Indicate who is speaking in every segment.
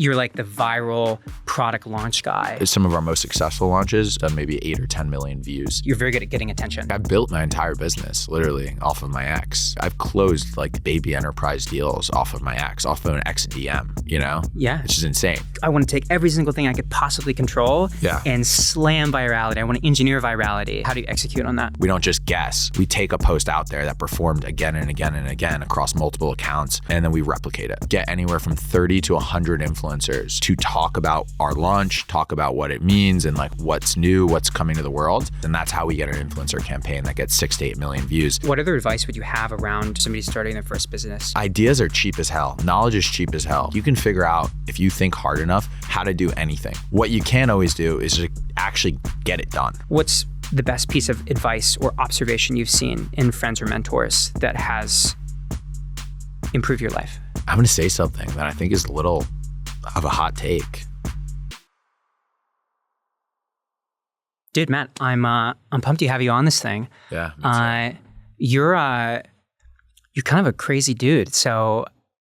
Speaker 1: You're like the viral product launch guy.
Speaker 2: Some of our most successful launches done maybe 8 or 10 million views.
Speaker 1: You're very good at getting attention.
Speaker 2: I've built my entire business literally off of my ex. I've closed like baby enterprise deals off of my ex, off of an ex DM, you know?
Speaker 1: Yeah.
Speaker 2: Which is insane.
Speaker 1: I want to take every single thing I could possibly control and slam virality. I want to engineer virality. How do you execute on that?
Speaker 2: We don't just guess. We take a post out there that performed again and again and again across multiple accounts, and then we replicate it. Get anywhere from 30 to 100 influencers to talk about our launch, talk about what it means and like what's new, what's coming to the world. And that's how we get an influencer campaign that gets 6 to 8 million views.
Speaker 1: What other advice would you have around somebody starting their first business?
Speaker 2: Ideas are cheap as hell. Knowledge is cheap as hell. You can figure out, if you think hard enough, how to do anything. What you can't always do is just actually get it done.
Speaker 1: What's the best piece of advice or observation you've seen in friends or mentors that has improved your life?
Speaker 2: I'm going to say something that I think is a little of a hot take.
Speaker 1: Dude, Matt, I'm pumped to have you on this thing.
Speaker 2: Yeah.
Speaker 1: You're kind of a crazy dude. So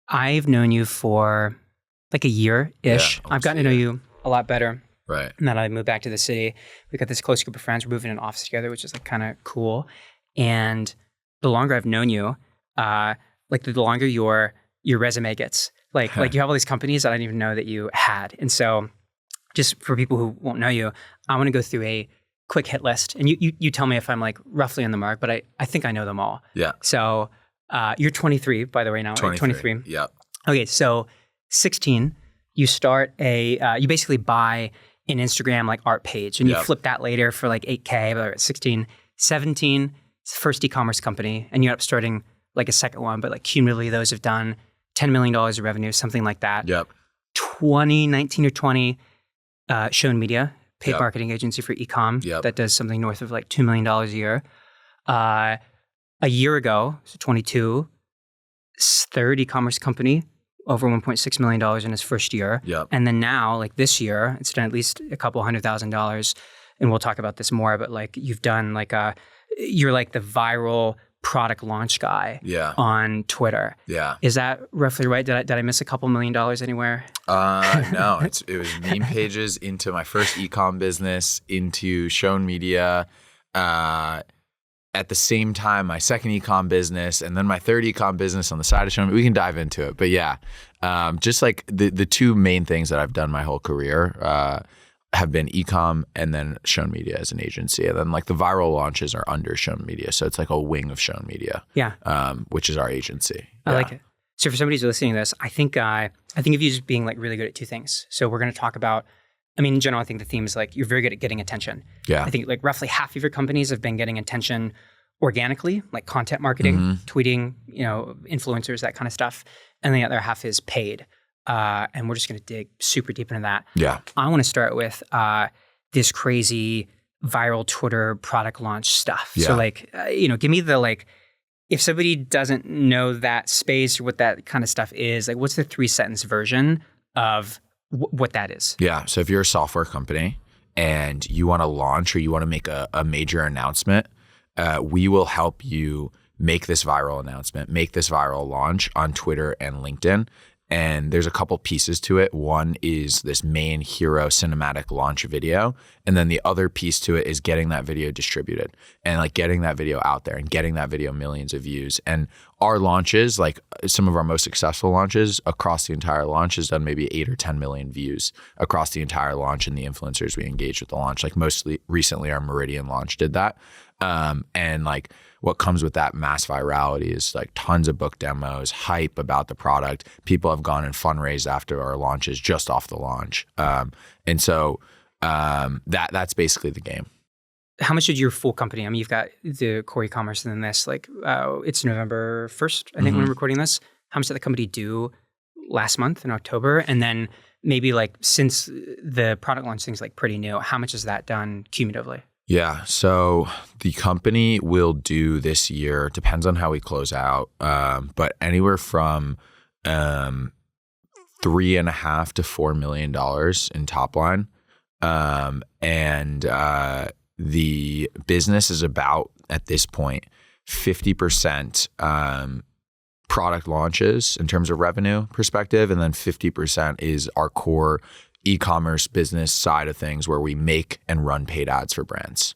Speaker 1: I've known you for like a year-ish.
Speaker 2: Yeah,
Speaker 1: I've gotten to know you a lot better.
Speaker 2: Right.
Speaker 1: Now that I moved back to the city, we got this close group of friends. We're moving in an office together, which is like kind of cool. And the longer I've known you, like the longer your resume gets. Like you have all these companies that I didn't even know that you had. And so just for people who won't know you, I want to go through a quick hit list. And you tell me if I'm like roughly on the mark, but I think I know them all.
Speaker 2: Yeah.
Speaker 1: So you're 23, by the way, now, right? 23.
Speaker 2: Yep.
Speaker 1: Okay, so 16, you start you basically buy an Instagram like art page and you flip that later for like 8K, but 16, 17, first e-commerce company, and you end up starting like a second one, but like cumulatively those have done $10 million of revenue, something like that.
Speaker 2: Yep.
Speaker 1: 19 or 20, Shown Media, paid marketing agency for e-com that does something north of like $2 million a year. A year ago, so 22, third e-commerce company, over $1.6 million in his first year.
Speaker 2: Yep.
Speaker 1: And then now, like this year, it's done at least a couple $100,000. And we'll talk about this more, but like you've done like you're like the viral product launch guy on Twitter.
Speaker 2: Yeah.
Speaker 1: Is that roughly right? Did I miss a couple $1 million anywhere?
Speaker 2: No, it was meme pages into my first e-com business, into Shown Media, at the same time, my second e-com business, and then my third e-com business on the side of Shown Media. We can dive into it. But yeah, just like the two main things that I've done my whole career have been e-com and then Shown Media as an agency. And then like the viral launches are under Shown Media. So it's like a wing of Shown Media, which is our agency.
Speaker 1: I like it. So for somebody who's listening to this, I think of you just being like really good at two things. So we're going to talk about, I mean, in general, I think the theme is like, you're very good at getting attention.
Speaker 2: Yeah.
Speaker 1: I think like roughly half of your companies have been getting attention organically, like content marketing, tweeting, influencers, that kind of stuff. And the other half is paid. And we're just going to dig super deep into that.
Speaker 2: Yeah.
Speaker 1: I want to start with this crazy viral Twitter product launch stuff.
Speaker 2: Yeah.
Speaker 1: So like, give me the like, if somebody doesn't know that space or what that kind of stuff is, like what's the 3-sentence version of what that is?
Speaker 2: Yeah. So if you're a software company and you want to launch or you want to make a major announcement, we will help you make this viral announcement, make this viral launch on Twitter and LinkedIn. And there's a couple pieces to it. One is this main hero cinematic launch video. And then the other piece to it is getting that video distributed and like getting that video out there and getting that video millions of views. And our launches, like some of our most successful launches across the entire launch has done maybe 8 or 10 million views across the entire launch and the influencers we engaged with the launch. Like mostly recently our Meridian launch did that. And like what comes with that mass virality is like tons of book demos, hype about the product. People have gone and fundraised after our launches just off the launch. And so that's basically the game.
Speaker 1: How much did your full company, I mean, you've got the core e-commerce and then this, like it's November 1st, I think when I'm recording this. How much did the company do last month in October? And then maybe like since the product launch thing's like pretty new, how much has that done cumulatively?
Speaker 2: Yeah. So the company will do this year, depends on how we close out, but anywhere from $3.5 to $4 million in top line. And the business is about, at this point, 50% product launches in terms of revenue perspective. And then 50% is our core e-commerce business side of things where we make and run paid ads for brands.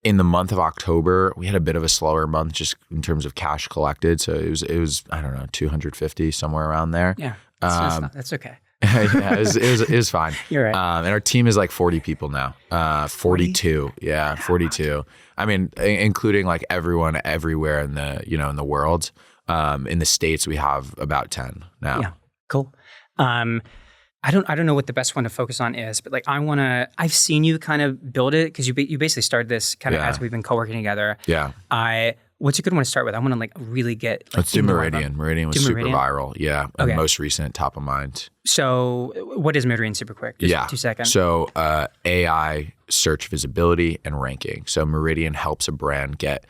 Speaker 2: In the month of October, we had a bit of a slower month just in terms of cash collected. So it was I don't know, 250, somewhere around there.
Speaker 1: Yeah, that's okay.
Speaker 2: Yeah, it was fine.
Speaker 1: You're right.
Speaker 2: And our team is like 40 people now. 42. Yeah, 42. I mean, including like everyone everywhere in the, in the world. In the States, we have about 10 now.
Speaker 1: Yeah, cool. I don't know what the best one to focus on is, but like I've seen you kind of build it because you basically started this kind of as we've been co-working together.
Speaker 2: Yeah.
Speaker 1: What's a good one to start with? I want to like really get. Like,
Speaker 2: let's do Meridian. Meridian was super viral. Yeah.
Speaker 1: Okay.
Speaker 2: And most recent, top of mind.
Speaker 1: So what is Meridian super quick? Just 2 seconds.
Speaker 2: So AI search visibility and ranking. So Meridian helps a brand get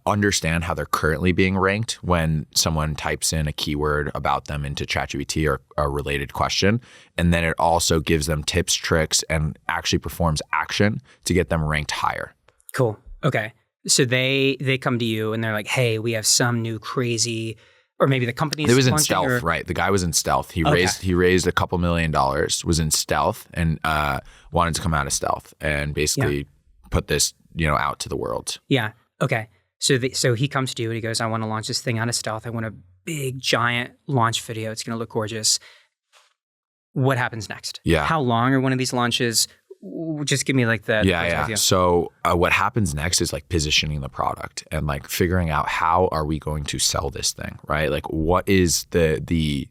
Speaker 2: understand how they're currently being ranked when someone types in a keyword about them into ChatGPT or a related question. And then it also gives them tips, tricks, and actually performs action to get them ranked higher.
Speaker 1: Cool. Okay. So they come to you and they're like, hey, we have some new crazy, or maybe the company's
Speaker 2: It was in stealth, right? The guy was in stealth. He raised a couple $1 million, was in stealth, and wanted to come out of stealth and basically put this, out to the world.
Speaker 1: Yeah. Okay. So he comes to you and he goes, I want to launch this thing out of stealth. I want a big, giant launch video. It's going to look gorgeous. What happens next?
Speaker 2: Yeah.
Speaker 1: How long are one of these launches? Just give me like the idea.
Speaker 2: So what happens next is like positioning the product and like figuring out how are we going to sell this thing, right? Like what is the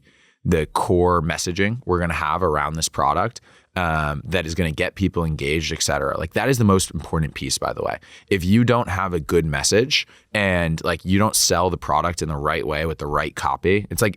Speaker 2: core messaging we're going to have around this product that is going to get people engaged, et cetera. Like that is the most important piece, by the way. If you don't have a good message and like you don't sell the product in the right way with the right copy, it's like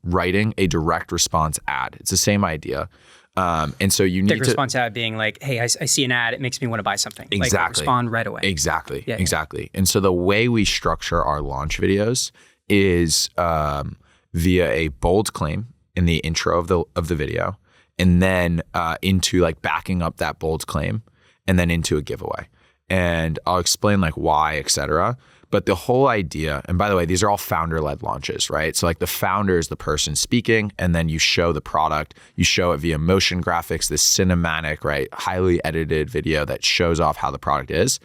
Speaker 2: writing a direct response ad. It's the same idea. And so you need
Speaker 1: direct response ad being like, hey, I see an ad, it makes me want to buy something.
Speaker 2: Exactly.
Speaker 1: Like respond right away.
Speaker 2: Exactly. Yeah, exactly. And so the way we structure our launch videos is via a bold claim in the intro of the video, and then into like backing up that bold claim, and then into a giveaway. And I'll explain like why, et cetera. But the whole idea, and by the way, these are all founder-led launches, right? So like the founder is the person speaking, and then you show the product, you show it via motion graphics, this cinematic, right, highly edited video that shows off how the product is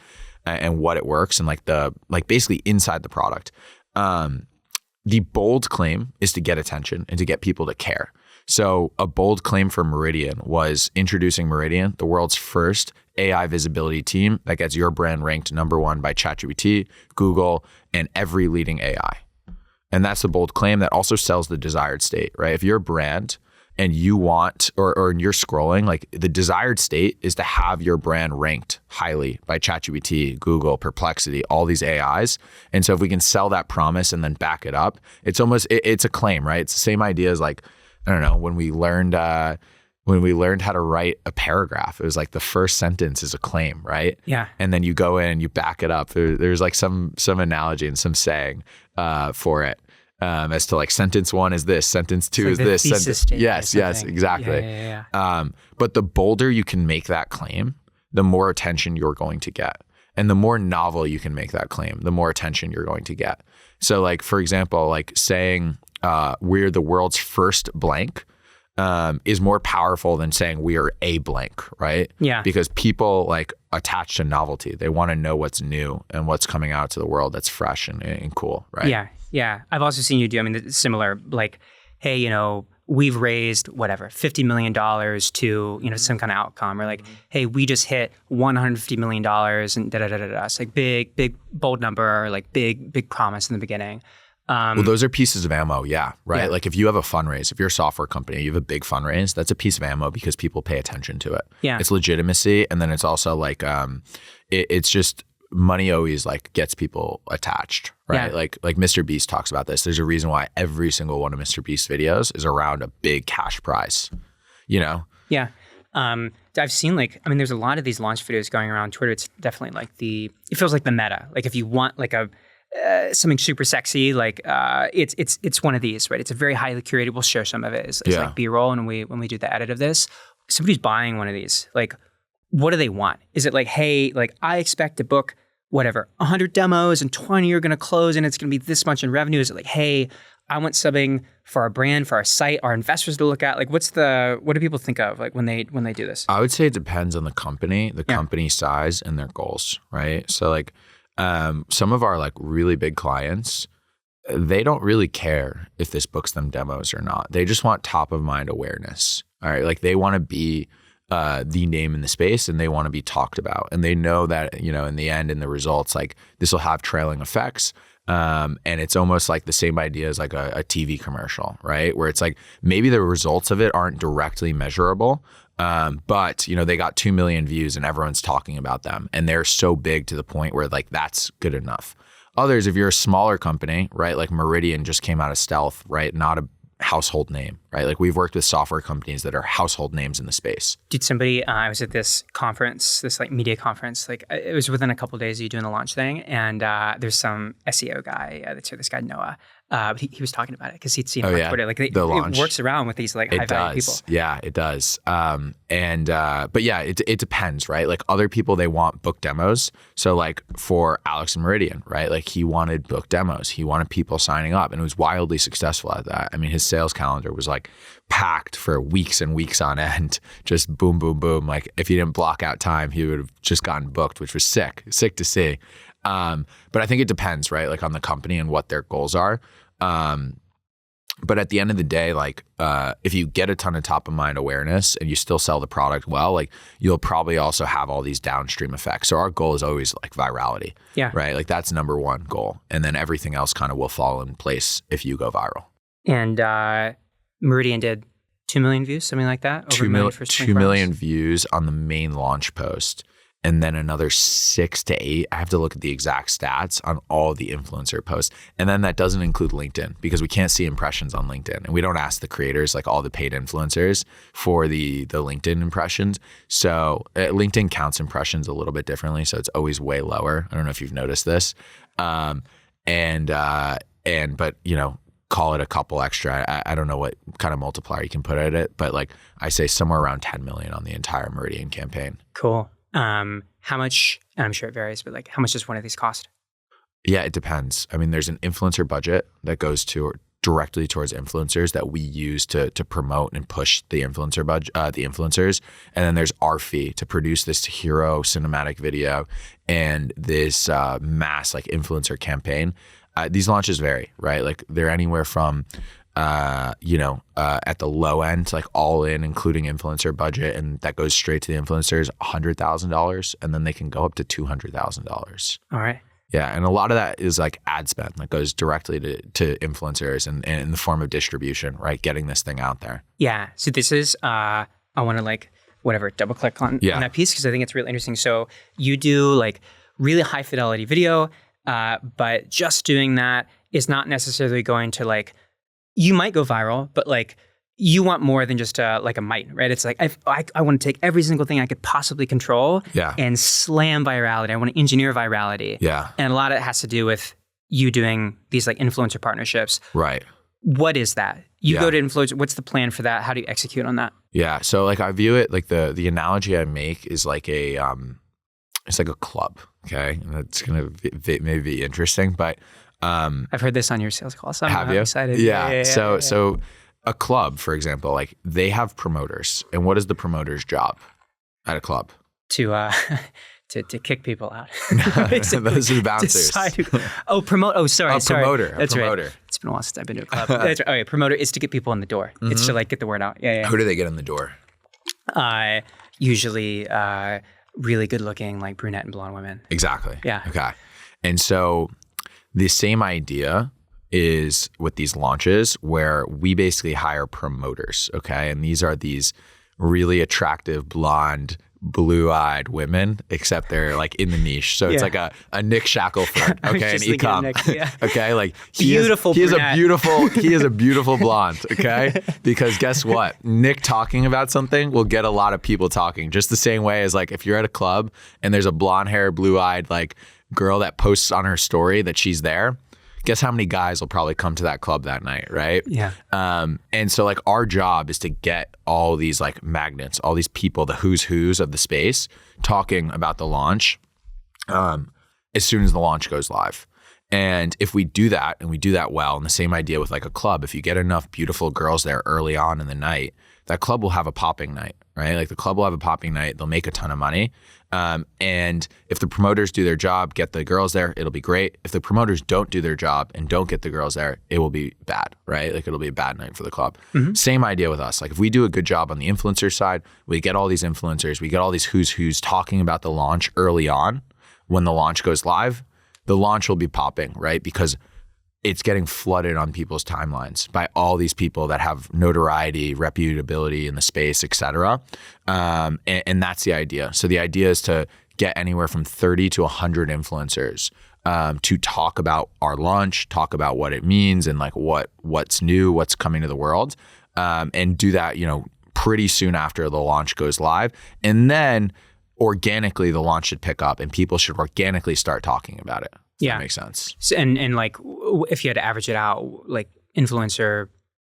Speaker 2: and what it works, and like basically inside the product. The bold claim is to get attention and to get people to care. So a bold claim for Meridian was introducing Meridian, the world's first AI visibility team that gets your brand ranked #1 by ChatGPT, Google, and every leading AI. And that's the bold claim that also sells the desired state, right? If you're a brand and you want, or you're scrolling, like the desired state is to have your brand ranked highly by ChatGPT, Google, Perplexity, all these AIs. And so if we can sell that promise and then back it up, it's a claim, right? It's the same idea as like, I don't know, when we learned how to write a paragraph, it was like the first sentence is a claim, right?
Speaker 1: Yeah.
Speaker 2: And then you go in and you back it up. There's like some analogy and some saying for it. As to like sentence 1 is this, sentence 2 is this. Yes, exactly.
Speaker 1: Yeah.
Speaker 2: But the bolder you can make that claim, the more attention you're going to get. And the more novel you can make that claim, the more attention you're going to get. So like, for example, like saying we're the world's first blank is more powerful than saying we are a blank, right?
Speaker 1: Yeah.
Speaker 2: Because people like attach to novelty. They want to know what's new and what's coming out to the world that's fresh and cool, right?
Speaker 1: Yeah. Yeah. I've also seen you do, similar, like, hey, we've raised whatever, $50 million to, some kind of outcome, or like, hey, we just hit $150 million and da-da-da-da-da. It's like big, bold number, or like big promise in the beginning.
Speaker 2: Well, those are pieces of ammo, yeah, right? Yeah. Like if you have a fundraise, if you're a software company, you have a big fundraise, that's a piece of ammo because people pay attention to it.
Speaker 1: Yeah.
Speaker 2: It's legitimacy. And then it's also like, it's just money always like gets people attached, right?
Speaker 1: Yeah.
Speaker 2: Like Mr. Beast talks about this. There's a reason why every single one of Mr. Beast's videos is around a big cash prize, Yeah.
Speaker 1: I've seen there's a lot of these launch videos going around Twitter. It's definitely like it feels like the meta. Like if you want like something super sexy, like it's one of these, right? It's a very highly curated. We'll share some of it. It's like B-roll, and when we do the edit of this, somebody's buying one of these. Like, what do they want? Is it like, hey, like I expect to book whatever, 100 demos and 20 are going to close and it's going to be this much in revenue? Is it like, hey, I want something for our brand, for our site, our investors to look at? Like, what do people think of like when they do this?
Speaker 2: I would say it depends on the company size and their goals, right? So like some of our like really big clients, they don't really care if this books them demos or not. They just want top of mind awareness. All right. Like they want to be the name in the space and they want to be talked about. And they know that, you know, in the end, in the results, like this will have trailing effects. And it's almost like the same idea as like a TV commercial, right? Where it's like maybe the results of it aren't directly measurable, but you know, they got 2 million views and everyone's talking about them and they're so big to the point where like that's good enough. Others, if you're a smaller company, right, like Meridian just came out of stealth, right? Not a household name, right? Like we've worked with software companies that are household names in the space.
Speaker 1: Did somebody, I was at this conference, this like media conference, like it was within a couple of days of you doing the launch thing. And there's some SEO guy that's here, this guy, Noah. But he was talking about it because he'd seen it on Twitter. Like it works around with these like high value people.
Speaker 2: Yeah, it does. But yeah, it depends, right? Like other people, they want book demos. So like for Alex and Meridian, right? Like he wanted book demos. He wanted people signing up and it was wildly successful at that. I mean, his sales calendar was like packed for weeks and weeks on end, just boom, boom, boom. Like if he didn't block out time, he would have just gotten booked, which was sick to see. But I think it depends, right? Like on the company and what their goals are. But at the end of the day, like, if you get a ton of top of mind awareness and you still sell the product well, like you'll probably also have all these downstream effects. So our goal is always like virality, right? Like that's number one goal. And then everything else kind of will fall in place if you go viral.
Speaker 1: And, Meridian did 2 million views, something like that? Over
Speaker 2: 2 million views on the main launch post. And then another 6 to 8. I have to look at the exact stats on all the influencer posts. And then that doesn't include LinkedIn because we can't see impressions on LinkedIn. And we don't ask the creators, like all the paid influencers, for the LinkedIn impressions. So LinkedIn counts impressions a little bit differently. So it's always way lower. I don't know if you've noticed this. But you know, call it a couple extra. I don't know what kind of multiplier you can put at it, but like I say somewhere around 10 million on the entire Meridian campaign.
Speaker 1: Cool. How much, and I'm sure it varies, but like how much does one of these cost?
Speaker 2: Yeah, it depends. I mean, there's an influencer budget that goes directly towards influencers that we use to promote and push the influencer budget, the influencers. And then there's our fee to produce this hero cinematic video and this mass like influencer campaign. These launches vary, right? Like they're anywhere from at the low end, like all in, including influencer budget, and that goes straight to the influencers, $100,000, and then they can go up to $200,000.
Speaker 1: All right.
Speaker 2: Yeah, and a lot of that is like ad spend that goes directly to influencers and in the form of distribution, right? Getting this thing out there.
Speaker 1: Yeah. So this is, I want to like, double click on that piece because I think it's really interesting. So you do like really high fidelity video, but just doing that is not necessarily going to like, you might go viral, but like you want more than just like a might, right? It's like I want to take every single thing I could possibly control and slam virality. I want to engineer virality.
Speaker 2: Yeah.
Speaker 1: And a lot of it has to do with you doing these like influencer partnerships.
Speaker 2: Right.
Speaker 1: What is that? You go to influencer. What's the plan for that? How do you execute on that?
Speaker 2: Yeah. So like I view it like the analogy I make is like it's like a club. Okay. And that's going to maybe be interesting, but
Speaker 1: I've heard this on your sales call, so I'm excited.
Speaker 2: Yeah. So a club, for example, like they have promoters, and what is the promoter's job at a club?
Speaker 1: To kick people out.
Speaker 2: Those are the bouncers.
Speaker 1: Promote. Oh, sorry.
Speaker 2: Promoter.
Speaker 1: That's
Speaker 2: promoter.
Speaker 1: Right. It's been a while since I've been to a club. That's right. Oh, yeah. Promoter is to get people in the door. Mm-hmm. It's to like get the word out. Yeah.
Speaker 2: Who do they get in the door?
Speaker 1: Usually really good looking, like brunette and blonde women.
Speaker 2: Exactly.
Speaker 1: Yeah.
Speaker 2: Okay. And so the same idea is with these launches where we basically hire promoters, okay? And these are these really attractive, blonde, blue-eyed women, except they're like in the niche. So it's like a Nick Shackelford, okay, in e-com. Okay, like he is a beautiful blonde, okay? Because guess what? Nick talking about something will get a lot of people talking. Just the same way as like if you're at a club and there's a blonde-haired, blue-eyed like girl that posts on her story that she's there, guess how many guys will probably come to that club that night, right?
Speaker 1: Yeah.
Speaker 2: And so like our job is to get all these like magnets, all these people, the who's of the space, talking about the launch. as soon as the launch goes live. And if we do that and we do that well, and the same idea with like a club, if you get enough beautiful girls there early on in the night, that club will have a popping night, right? Like the club will have a popping night. They'll make a ton of money. And if the promoters do their job, get the girls there, it'll be great. If the promoters don't do their job and don't get the girls there, it will be bad, right? Like it'll be a bad night for the club. Same idea with us. Like if we do a good job on the influencer side, we get all these influencers, we get all these who's talking about the launch early on. When the launch goes live, the launch will be popping, right? Because it's getting flooded on people's timelines by all these people that have notoriety, reputability in the space, et cetera. And that's the idea. So the idea is to get anywhere from 30 to 100 influencers to talk about our launch, talk about what it means and like what's new, what's coming to the world, and do that, pretty soon after the launch goes live. And then organically the launch should pick up and people should organically start talking about it.
Speaker 1: Yeah.
Speaker 2: That makes sense.
Speaker 1: So, and like if you had to average it out, like influencer,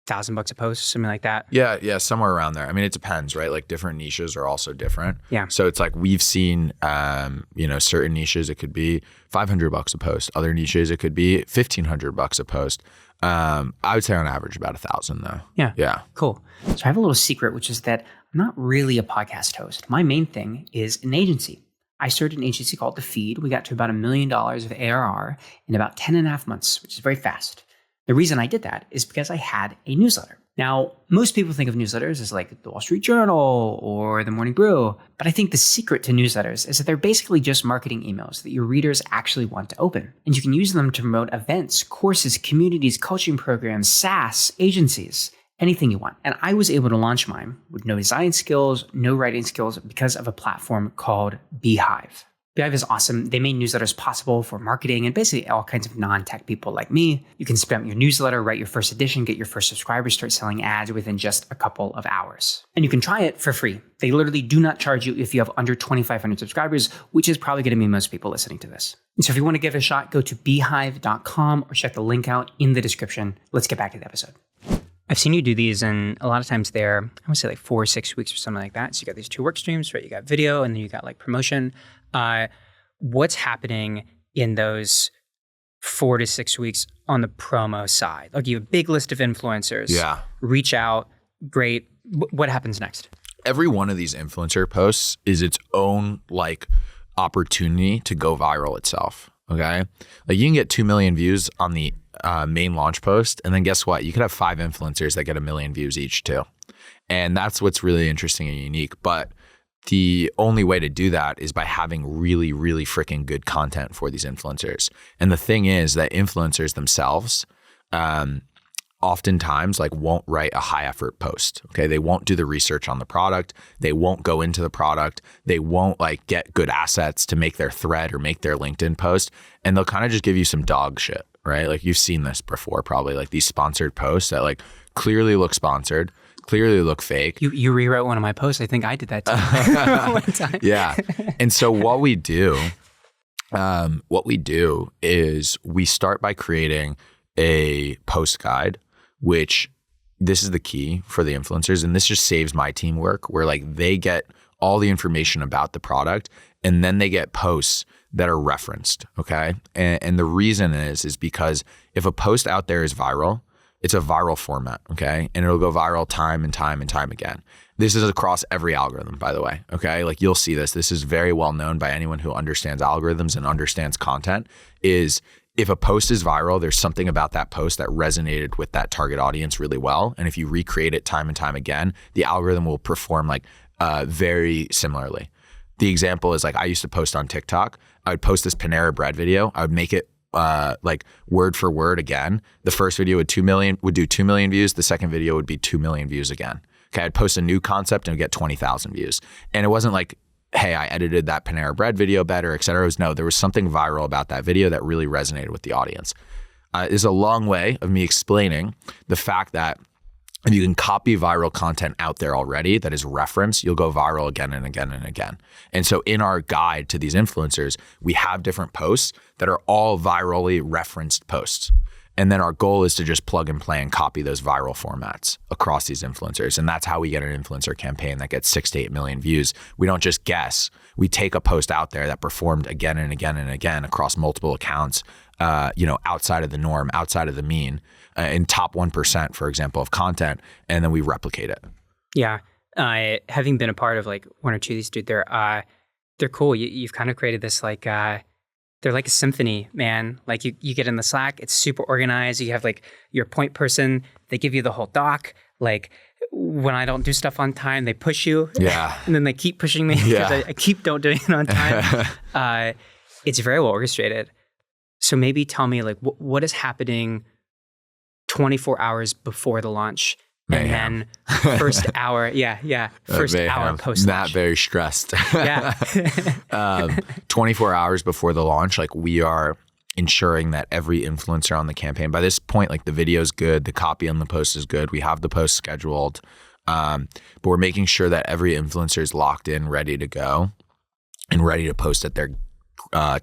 Speaker 1: $1,000 a post, something like that.
Speaker 2: Yeah, somewhere around there. I mean, it depends, right? Like different niches are also different.
Speaker 1: Yeah.
Speaker 2: So it's like we've seen, certain niches it could be $500 a post. Other niches it could be $1,500 a post. I would say on average about 1,000 though.
Speaker 1: Yeah.
Speaker 2: Yeah.
Speaker 1: Cool. So I have a little secret, which is that I'm not really a podcast host. My main thing is an agency. I started an agency called The Feed. We got to about $1 million of ARR in about 10 and a half months, which is very fast. The reason I did that is because I had a newsletter. Now, most people think of newsletters as like the Wall Street Journal or the Morning Brew, but I think the secret to newsletters is that they're basically just marketing emails that your readers actually want to open. And you can use them to promote events, courses, communities, coaching programs, SaaS, agencies, anything you want. And I was able to launch mine with no design skills, no writing skills because of a platform called Beehive. Beehive is awesome. They made newsletters possible for marketing and basically all kinds of non-tech people like me. You can spam your newsletter, write your first edition, get your first subscribers, start selling ads within just a couple of hours. And you can try it for free. They literally do not charge you if you have under 2,500 subscribers, which is probably going to be most people listening to this. And so if you want to give it a shot, go to beehive.com or check the link out in the description. Let's get back to the episode. I've seen you do these, and a lot of times they're, I would say like 4 or 6 weeks or something like that. So you got these 2 work streams, right? You got video, and then you got like promotion. What's happening in those 4 to 6 weeks on the promo side? Like you have a big list of influencers.
Speaker 2: Yeah. Reach
Speaker 1: out. Great. What happens next?
Speaker 2: Every one of these influencer posts is its own like opportunity to go viral itself. Okay. Like you can get 2 million views on the main launch post. And then guess what? You could have 5 influencers that get 1 million views each too. And that's what's really interesting and unique. But the only way to do that is by having really, really freaking good content for these influencers. And the thing is that influencers themselves, oftentimes like won't write a high effort post. Okay. They won't do the research on the product. They won't go into the product. They won't like get good assets to make their thread or make their LinkedIn post. And they'll kind of just give you some dog shit, right? Like you've seen this before, probably like these sponsored posts that like clearly look sponsored, clearly look fake.
Speaker 1: You rewrote one of my posts. I think I did that too. One time.
Speaker 2: Yeah. And so what we do is we start by creating a post guide, which this is the key for the influencers. And this just saves my team work where like they get all the information about the product and then they get posts that are referenced. Okay. And the reason is because if a post out there is viral, it's a viral format. Okay. And it'll go viral time and time and time again. This is across every algorithm, by the way. Okay. Like you'll see this. This is very well known by anyone who understands algorithms and understands content is if a post is viral, there's something about that post that resonated with that target audience really well. And if you recreate it time and time again, the algorithm will perform like very similarly. The example is like I used to post on TikTok. I would post this Panera Bread video. I would make it like word for word again. The first video would do 2 million views. The second video would be 2 million views again. Okay, I'd post a new concept and get 20,000 views. And it wasn't like, hey, I edited that Panera Bread video better, et cetera. It was no, there was something viral about that video that really resonated with the audience. It's a long way of me explaining the fact that if you can copy viral content out there already that is referenced, you'll go viral again and again and again. And so in our guide to these influencers, we have different posts that are all virally referenced posts. And then our goal is to just plug and play and copy those viral formats across these influencers. And that's how we get an influencer campaign that gets 6 to 8 million views. We don't just guess. We take a post out there that performed again and again and again across multiple accounts, outside of the norm, outside of the mean, in top 1%, for example, of content, and then we replicate it.
Speaker 1: Yeah. Having been a part of like one or two of these dudes, they're cool. You've kind of created this like, they're like a symphony, man. Like you get in the Slack, it's super organized. You have like your point person, they give you the whole doc. Like when I don't do stuff on time, they push you.
Speaker 2: Yeah.
Speaker 1: And then they keep pushing me because I keep don't doing it on time. It's very well orchestrated. So maybe tell me like what is happening 24 hours before the launch?
Speaker 2: Mayhem.
Speaker 1: And then first hour, first hour post-launch.
Speaker 2: Not very stressed.
Speaker 1: Yeah.
Speaker 2: 24 hours before the launch, like we are ensuring that every influencer on the campaign, by this point, like the video is good, the copy on the post is good, we have the post scheduled, but we're making sure that every influencer is locked in, ready to go, and ready to post at their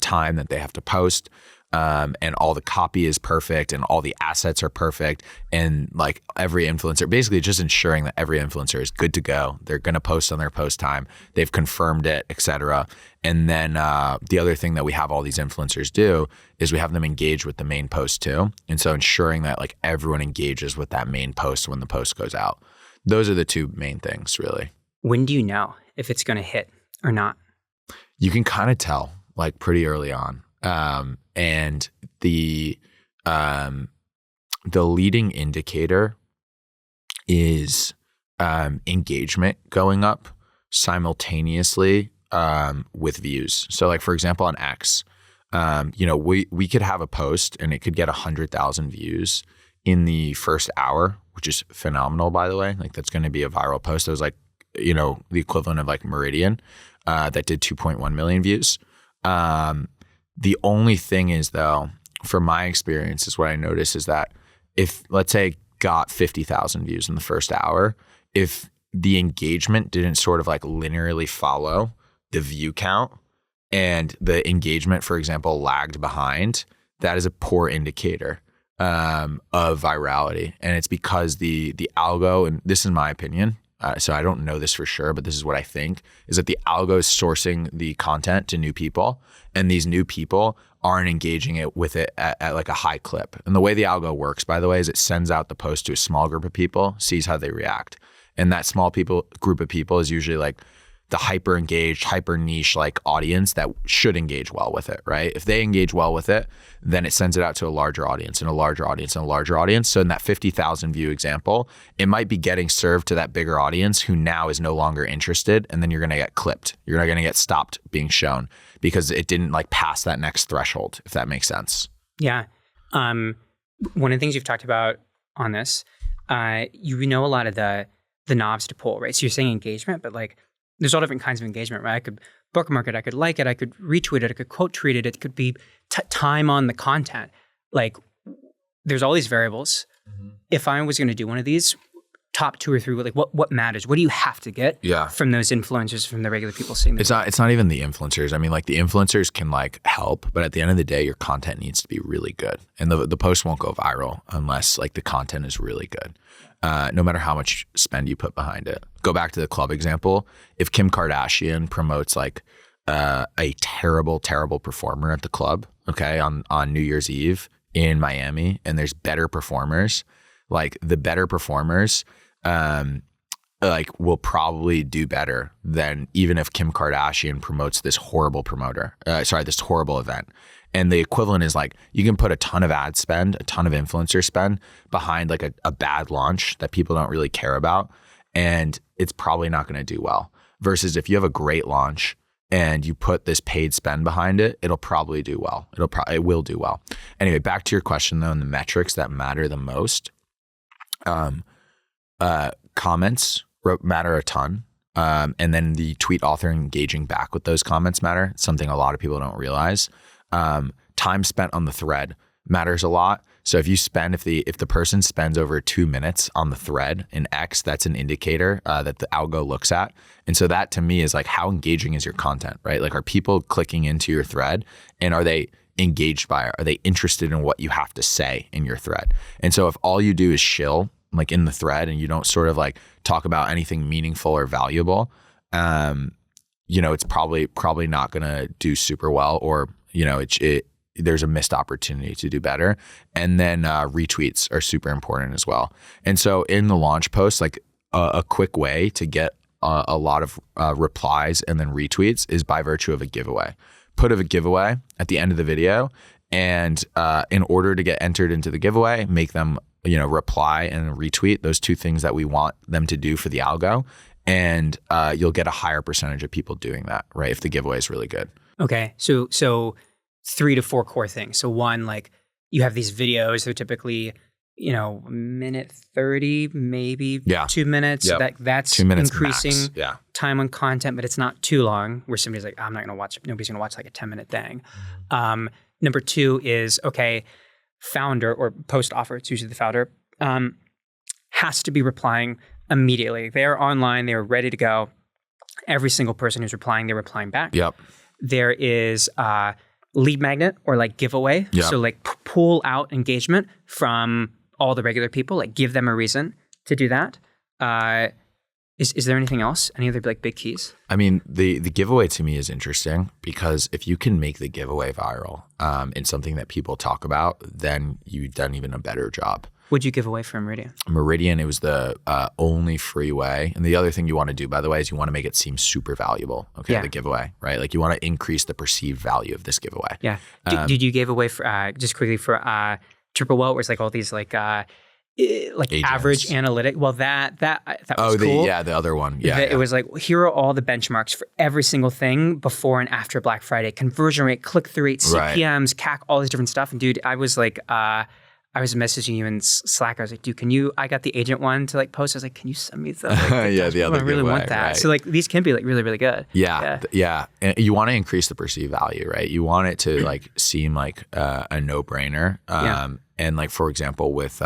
Speaker 2: time that they have to post. And all the copy is perfect and all the assets are perfect. And like every influencer, basically just ensuring that every influencer is good to go. They're going to post on their post time. They've confirmed it, et cetera. And then the other thing that we have all these influencers do is we have them engage with the main post too. And so ensuring that like everyone engages with that main post when the post goes out. Those are the two main things really.
Speaker 1: When do you know if it's going to hit or not?
Speaker 2: You can kind of tell like pretty early on. And the leading indicator is engagement going up simultaneously with views. So like, for example, on X, we could have a post and it could get 100,000 views in the first hour, which is phenomenal, by the way. Like that's going to be a viral post. It was like, the equivalent of like Meridian that did 2.1 million views. The only thing is though, from my experience is what I noticed is that if let's say it got 50,000 views in the first hour, if the engagement didn't sort of like linearly follow the view count and the engagement, for example, lagged behind, that is a poor indicator of virality. And it's because the algo, and this is my opinion, so I don't know this for sure, but this is what I think, is that the algo is sourcing the content to new people, and these new people aren't engaging with it at like a high clip. And the way the algo works, by the way, is it sends out the post to a small group of people, sees how they react. And that small group of people is usually like the hyper engaged, hyper niche like audience that should engage well with it, right? If they engage well with it, then it sends it out to a larger audience and a larger audience and a larger audience. So in that 50,000 view example, it might be getting served to that bigger audience who now is no longer interested. And then you're going to get clipped. You're not going to get stopped being shown because it didn't like pass that next threshold, if that makes sense.
Speaker 1: Yeah. One of the things you've talked about on this, you know a lot of the knobs to pull, right? So you're saying engagement, but like there's all different kinds of engagement, right? I could bookmark it, I could like it, I could retweet it, I could quote tweet it, it could be time on the content. Like there's all these variables. Mm-hmm. If I was going to do one of these, top 2 or 3, like what matters? What do you have to get from those influencers, from the regular people seeing this?
Speaker 2: It's not even the influencers. I mean, like the influencers can like help, but at the end of the day, your content needs to be really good. And the post won't go viral unless like the content is really good. No matter how much spend you put behind it. Go back to the club example. If Kim Kardashian promotes like a terrible, terrible performer at the club, okay, on New Year's Eve in Miami, and there's better performers, like the better performers like will probably do better than even if Kim Kardashian promotes this horrible this horrible event. And the equivalent is like you can put a ton of ad spend, a ton of influencer spend behind like a bad launch that people don't really care about, and it's probably not going to do well. Versus if you have a great launch and you put this paid spend behind it, it'll probably do well. It will do well. Anyway, back to your question though, and the metrics that matter the most. Comments matter a ton. And then the tweet author engaging back with those comments matter. It's something a lot of people don't realize. Time spent on the thread matters a lot. So if you spend, if the person spends over 2 minutes on the thread in X, that's an indicator that the algo looks at. And so that to me is like, how engaging is your content, right? Like, are people clicking into your thread, and are they engaged by it? Are they interested in what you have to say in your thread? And so if all you do is shill like in the thread and you don't sort of like talk about anything meaningful or valuable, it's probably not going to do super well, or, there's a missed opportunity to do better. And then retweets are super important as well. And so in the launch post, like a quick way to get a lot of replies and then retweets is by virtue of a giveaway. Put a giveaway at the end of the video, and in order to get entered into the giveaway, make them reply and retweet those two things that we want them to do for the algo. And you'll get a higher percentage of people doing that, right? If the giveaway is really good.
Speaker 1: Okay. So 3 to 4 core things. So one, like you have these videos, they're typically, minute 30, maybe 2 minutes.
Speaker 2: Yep.
Speaker 1: That's
Speaker 2: 2 minutes
Speaker 1: increasing
Speaker 2: max.
Speaker 1: time on content, but it's not too long where somebody's like, I'm not going to watch, nobody's going to watch like a 10-minute thing. Number 2 is, founder or post offer, it's usually the founder, has to be replying immediately. They are online, they are ready to go. Every single person who's replying, they're replying back.
Speaker 2: Yep.
Speaker 1: There is lead magnet or like giveaway.
Speaker 2: Yep.
Speaker 1: So like pull out engagement from all the regular people, like give them a reason to do that. Is there anything else? Any other like big keys?
Speaker 2: I mean, the giveaway to me is interesting because if you can make the giveaway viral in something that people talk about, then you've done even a better job.
Speaker 1: What'd you give away for Meridian?
Speaker 2: Meridian, it was the only free way. And the other thing you want to do, by the way, is you want to make it seem super valuable. Okay, the giveaway, right? Like you want to increase the perceived value of this giveaway.
Speaker 1: Yeah. Did you give away for just quickly for Triple Well, where it's like all these like agents. Average analytic? Well, that was cool.
Speaker 2: The other one. Yeah,
Speaker 1: It was like, here are all the benchmarks for every single thing before and after Black Friday. Conversion rate, click-through rate, CPMs, CAC, all this different stuff. And dude, I was like, I was messaging you in Slack. I was like, dude, I got the agent one to like post. I was like, can you send me the
Speaker 2: the other
Speaker 1: I really want that. Right. So like these can be like really, really good.
Speaker 2: Yeah. And you want to increase the perceived value, right? You want it to like seem like a no-brainer. And like, for example, with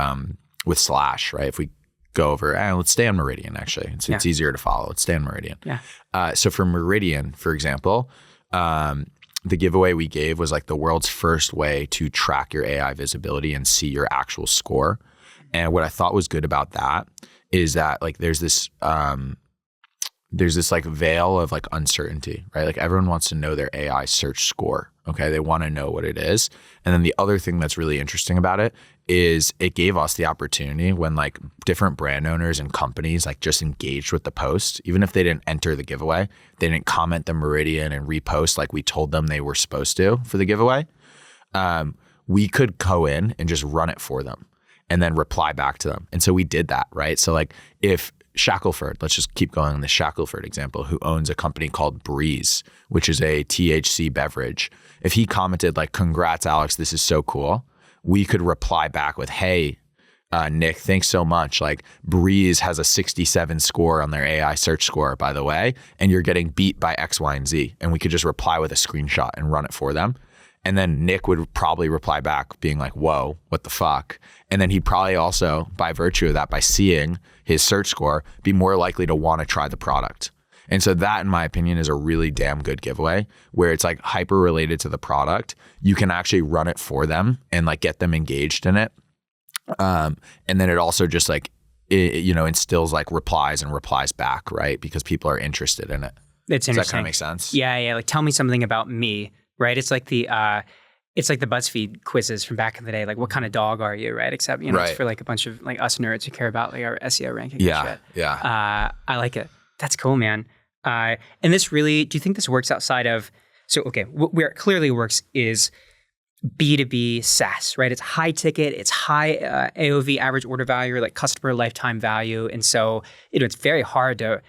Speaker 2: Slash, right? If we go over, let's stay on Meridian actually. It's easier to follow. Let's stay on Meridian.
Speaker 1: Yeah.
Speaker 2: So for Meridian, for example, the giveaway we gave was like the world's first way to track your AI visibility and see your actual score. And what I thought was good about that is that like there's this like veil of like uncertainty, right? Like everyone wants to know their AI search score. Okay. They want to know what it is. And then the other thing that's really interesting about it is it gave us the opportunity when like different brand owners and companies like just engaged with the post, even if they didn't enter the giveaway, they didn't comment the Meridian and repost like we told them they were supposed to for the giveaway. We could go in and just run it for them and then reply back to them. And so we did that, right? So like if Shackelford, let's just keep going on the Shackelford example, who owns a company called Breeze, which is a THC beverage. If he commented like, congrats, Alex, this is so cool, we could reply back with, hey, Nick, thanks so much. Like Breeze has a 67 score on their AI search score, by the way, and you're getting beat by X, Y, and Z. And we could just reply with a screenshot and run it for them. And then Nick would probably reply back being like, whoa, what the fuck? And then he'd probably also, by virtue of that, by seeing his search score, be more likely to want to try the product. And so that, in my opinion, is a really damn good giveaway where it's like hyper related to the product. You can actually run it for them and like get them engaged in it. And then it also just like, instills like replies and replies back, right? Because people are interested in it.
Speaker 1: It's interesting.
Speaker 2: Does that kind of make sense?
Speaker 1: Yeah. Like tell me something about me, right? It's like the BuzzFeed quizzes from back in the day. Like, what kind of dog are you, right? Except, it's for like a bunch of like us nerds who care about like our SEO ranking and shit.
Speaker 2: Yeah.
Speaker 1: I like it. That's cool, man. And this really, do you think this works outside of, where it clearly works is B2B SaaS, right? It's high ticket, it's high AOV, average order value, like customer lifetime value. And so, it's very hard to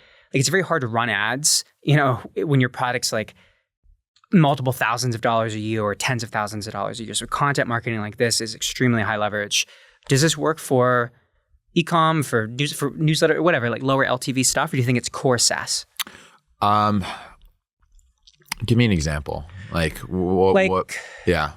Speaker 1: run ads, when your product's like multiple thousands of dollars a year or tens of thousands of dollars a year. So content marketing like this is extremely high leverage. Does this work for e-com, for newsletter, whatever, like lower LTV stuff, or do you think it's core SaaS?
Speaker 2: Give me an example. What? Yeah.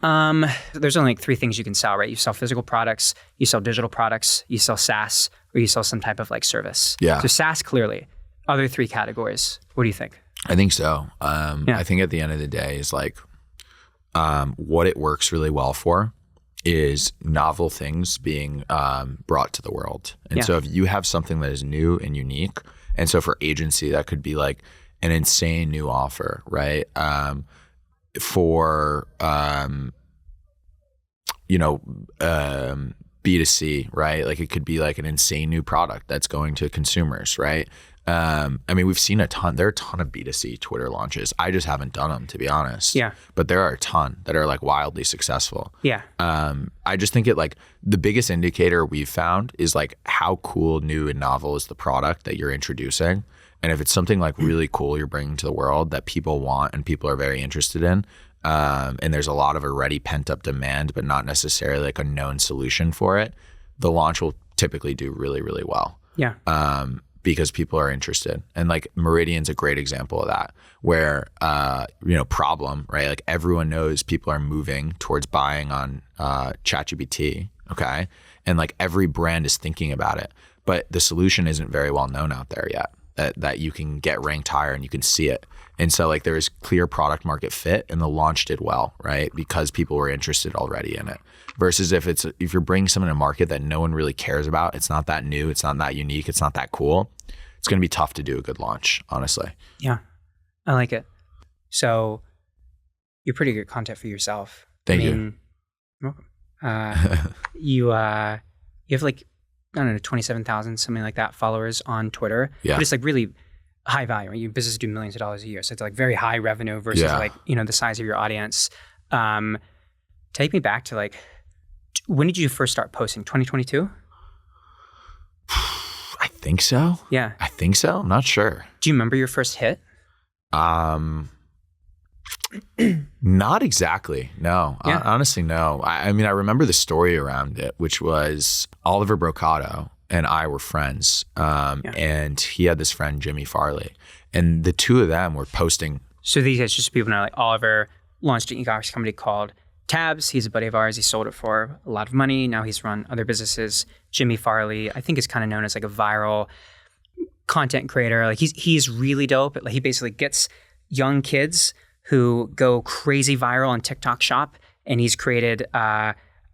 Speaker 1: There's only like 3 things you can sell, right? You sell physical products, you sell digital products, you sell SaaS, or you sell some type of like service.
Speaker 2: Yeah.
Speaker 1: So SaaS clearly. Other 3 categories. What do you think?
Speaker 2: I think so. I think at the end of the day is like, what it works really well for is novel things being brought to the world. And so if you have something that is new and unique, and so for agency, that could be like an insane new offer, right? For B2C, right? Like it could be like an insane new product that's going to consumers, right? I mean, we've seen there are a ton of B2C Twitter launches. I just haven't done them, to be honest.
Speaker 1: Yeah.
Speaker 2: But there are a ton that are like wildly successful.
Speaker 1: Yeah.
Speaker 2: I just think the biggest indicator we've found is like how cool, new, and novel is the product that you're introducing. And if it's something like really cool you're bringing to the world that people want and people are very interested in, and there's a lot of already pent up demand, but not necessarily like a known solution for it, the launch will typically do really, really well.
Speaker 1: Yeah.
Speaker 2: Because people are interested. And like Meridian's a great example of that, where, Problem, right? Like everyone knows people are moving towards buying on ChatGPT, okay? And like every brand is thinking about it, but the solution isn't very well known out there yet, that you can get ranked higher and you can see it. And so like there is clear product market fit and the launch did well, right? Because people were interested already in it. Versus if you're bringing something to market that no one really cares about, it's not that new, it's not that unique, it's not that cool, it's going to be tough to do a good launch, honestly.
Speaker 1: Yeah, I like it. So you're pretty good content for yourself.
Speaker 2: Thank you.
Speaker 1: You're welcome. You have like, I don't know, 27,000, something like that, followers on Twitter.
Speaker 2: Yeah.
Speaker 1: But it's like really high value, right? Your business do millions of dollars a year. So it's like very high revenue versus like, the size of your audience. Take me back to like, when did you first start posting? 2022?
Speaker 2: I think so.
Speaker 1: Yeah.
Speaker 2: I think so. I'm not sure.
Speaker 1: Do you remember your first hit?
Speaker 2: Not exactly. No.
Speaker 1: Yeah.
Speaker 2: Honestly, no. I mean, I remember the story around it, which was Oliver Brocato and I were friends. And he had this friend, Jimmy Farley. And the two of them were posting.
Speaker 1: So these guys, just people know, like Oliver launched an e-commerce company called Tabs. He's a buddy of ours. He sold it for a lot of money. Now he's run other businesses. Jimmy Farley, I think, is kind of known as like a viral content creator. Like he's really dope. Like he basically gets young kids who go crazy viral on TikTok Shop, and he's created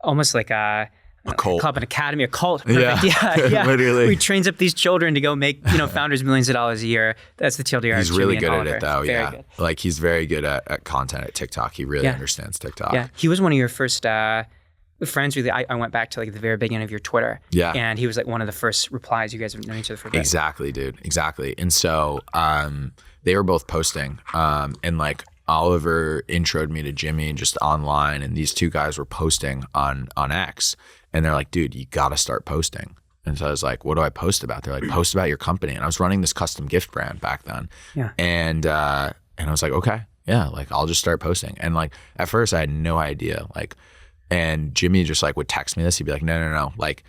Speaker 1: almost like a
Speaker 2: cult.
Speaker 1: Club, an academy, a cult. Perfect. Yeah.
Speaker 2: Literally.
Speaker 1: He trains up these children to go make founders millions of dollars a year. That's the TLDR.
Speaker 2: He's really good at
Speaker 1: Oliver.
Speaker 2: it though.
Speaker 1: Very good.
Speaker 2: Like he's very good at content at TikTok. He really understands TikTok.
Speaker 1: Yeah. He was one of your first friends. Really, I went back to like the very beginning of your Twitter.
Speaker 2: Yeah.
Speaker 1: And he was like one of the first replies. You guys have known each other for a bit.
Speaker 2: Exactly, dude. Exactly. And so they were both posting, and like Oliver introed me to Jimmy just online, and these two guys were posting on X. And they're like, dude, you got to start posting. And so I was like, what do I post about? They're like, post about your company. And I was running this custom gift brand back then. Yeah. And I was like, okay, yeah, like I'll just start posting. And like at first I had no idea. Like, and Jimmy just like would text me this. He'd be like, no, like,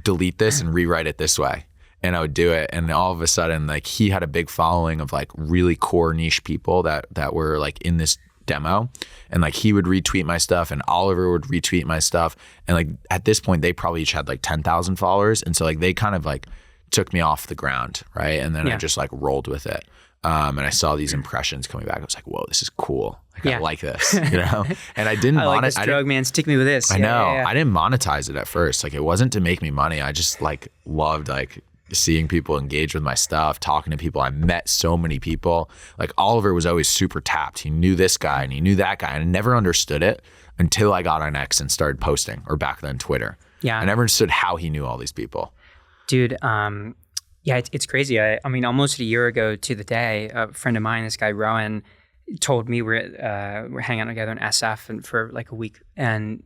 Speaker 2: delete this and rewrite it this way. And I would do it. And all of a sudden, like he had a big following of like really core niche people that were like in this demo, and like he would retweet my stuff and Oliver would retweet my stuff, and like at this point they probably each had like 10,000 followers, and so like they kind of like took me off the ground, right? And then I just like rolled with it, and I saw these impressions coming back. I was like, whoa, this is cool. Like, I like this, and I didn't
Speaker 1: like this drug, man, stick me with this.
Speaker 2: I know. I didn't monetize it at first. Like it wasn't to make me money. I just like loved like seeing people engage with my stuff, talking to people. I met so many people. Like Oliver was always super tapped. He knew this guy and he knew that guy, and I never understood it until I got on X and started posting, or back then Twitter. Yeah. I never understood how he knew all these people.
Speaker 1: Dude, it's crazy. I mean, almost a year ago to the day, a friend of mine, this guy Rowan, told me we're hanging out together in SF and for like a week, and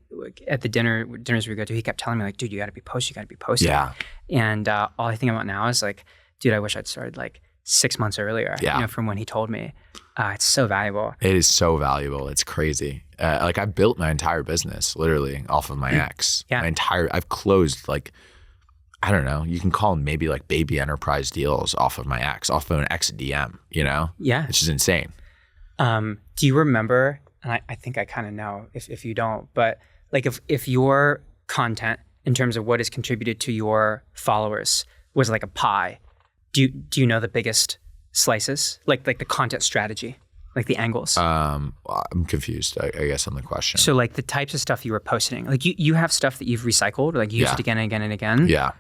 Speaker 1: at the dinners we go to, he kept telling me like, dude, you got to be posting. Yeah. And all I think about now is like, dude, I wish I'd started like 6 months earlier. From when he told me. It's so valuable.
Speaker 2: It is so valuable. It's crazy. Like I built my entire business literally off of my X. Yeah. I've closed like, I don't know, you can call them maybe like baby enterprise deals off of my X, off of an XDM, Yeah. Which is insane.
Speaker 1: Do you remember, and I think I kind of know if you don't, but like if your content in terms of what is contributed to your followers was like a pie, do you know the biggest slices? Like the content strategy? Like the angles.
Speaker 2: I'm confused, I guess, on the question.
Speaker 1: So like the types of stuff you were posting, like you have stuff that you've recycled, like you use it again and again and again.
Speaker 2: Yeah.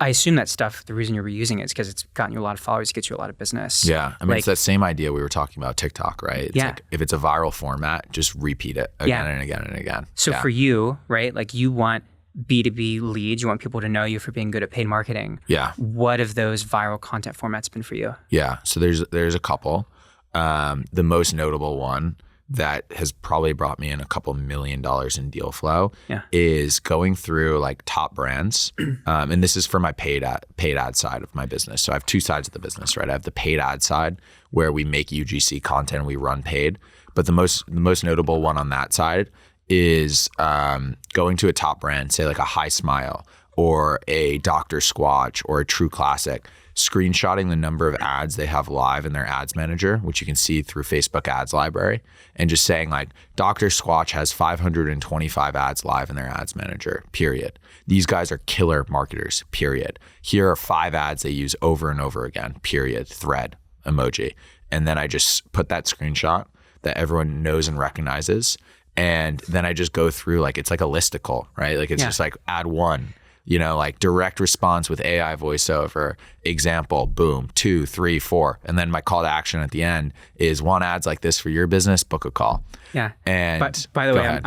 Speaker 1: I assume that stuff, the reason you're reusing it is because it's gotten you a lot of followers, gets you a lot of business.
Speaker 2: Yeah. I mean, it's that same idea we were talking about TikTok, right? It's like if it's a viral format, just repeat it again and again and again.
Speaker 1: So for you, right, like you want B2B leads, you want people to know you for being good at paid marketing.
Speaker 2: Yeah.
Speaker 1: What have those viral content formats been for you?
Speaker 2: Yeah. So there's a couple. The most notable one that has probably brought me in a couple $1 million in deal flow is going through like top brands. And this is for my paid ad side of my business. So I have two sides of the business, right? I have the paid ad side where we make UGC content, we run paid. But the most notable one on that side is going to a top brand, say like a High Smile or a Dr. Squatch or a True Classic, screenshotting the number of ads they have live in their ads manager, which you can see through Facebook ads library, and just saying like, Dr. Squatch has 525 ads live in their ads manager, period. These guys are killer marketers, period. Here are 5 ads they use over and over again, period, thread, emoji. And then I just put that screenshot that everyone knows and recognizes. And then I just go through like, it's like a listicle, right? Like it's just like ad 1, like direct response with AI voiceover, example, boom, 2, 3, 4. And then my call to action at the end is 1 ads like this for your business, book a call.
Speaker 1: Yeah.
Speaker 2: And
Speaker 1: but by the way,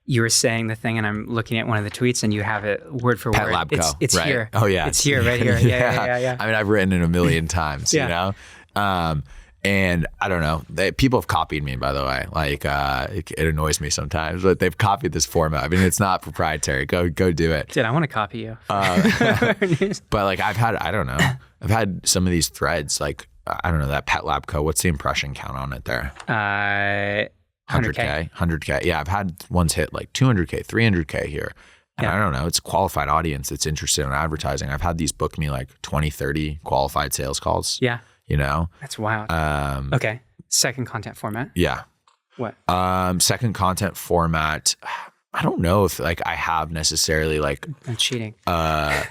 Speaker 1: you were saying the thing and I'm looking at one of the tweets and you have it word for word.
Speaker 2: Lab
Speaker 1: it's
Speaker 2: right.
Speaker 1: here.
Speaker 2: Oh yeah.
Speaker 1: It's here, right here. Yeah.
Speaker 2: I mean, I've written it a million times, and I don't know, people have copied me, by the way. Like it annoys me sometimes, but they've copied this format. I mean, it's not proprietary. Go do it.
Speaker 1: Dude, I want to copy you.
Speaker 2: But like I've had some of these threads, like, I don't know, that Pet Lab Co. What's the impression count on it there? 100K. Yeah, I've had ones hit like 200K, 300K here. And I don't know, it's a qualified audience that's interested in advertising. I've had these book me like 20, 30 qualified sales calls.
Speaker 1: Yeah.
Speaker 2: That's
Speaker 1: wild. Okay. Second content format.
Speaker 2: Yeah.
Speaker 1: What?
Speaker 2: Second content format. I don't know if like I have necessarily like
Speaker 1: I'm cheating.
Speaker 2: A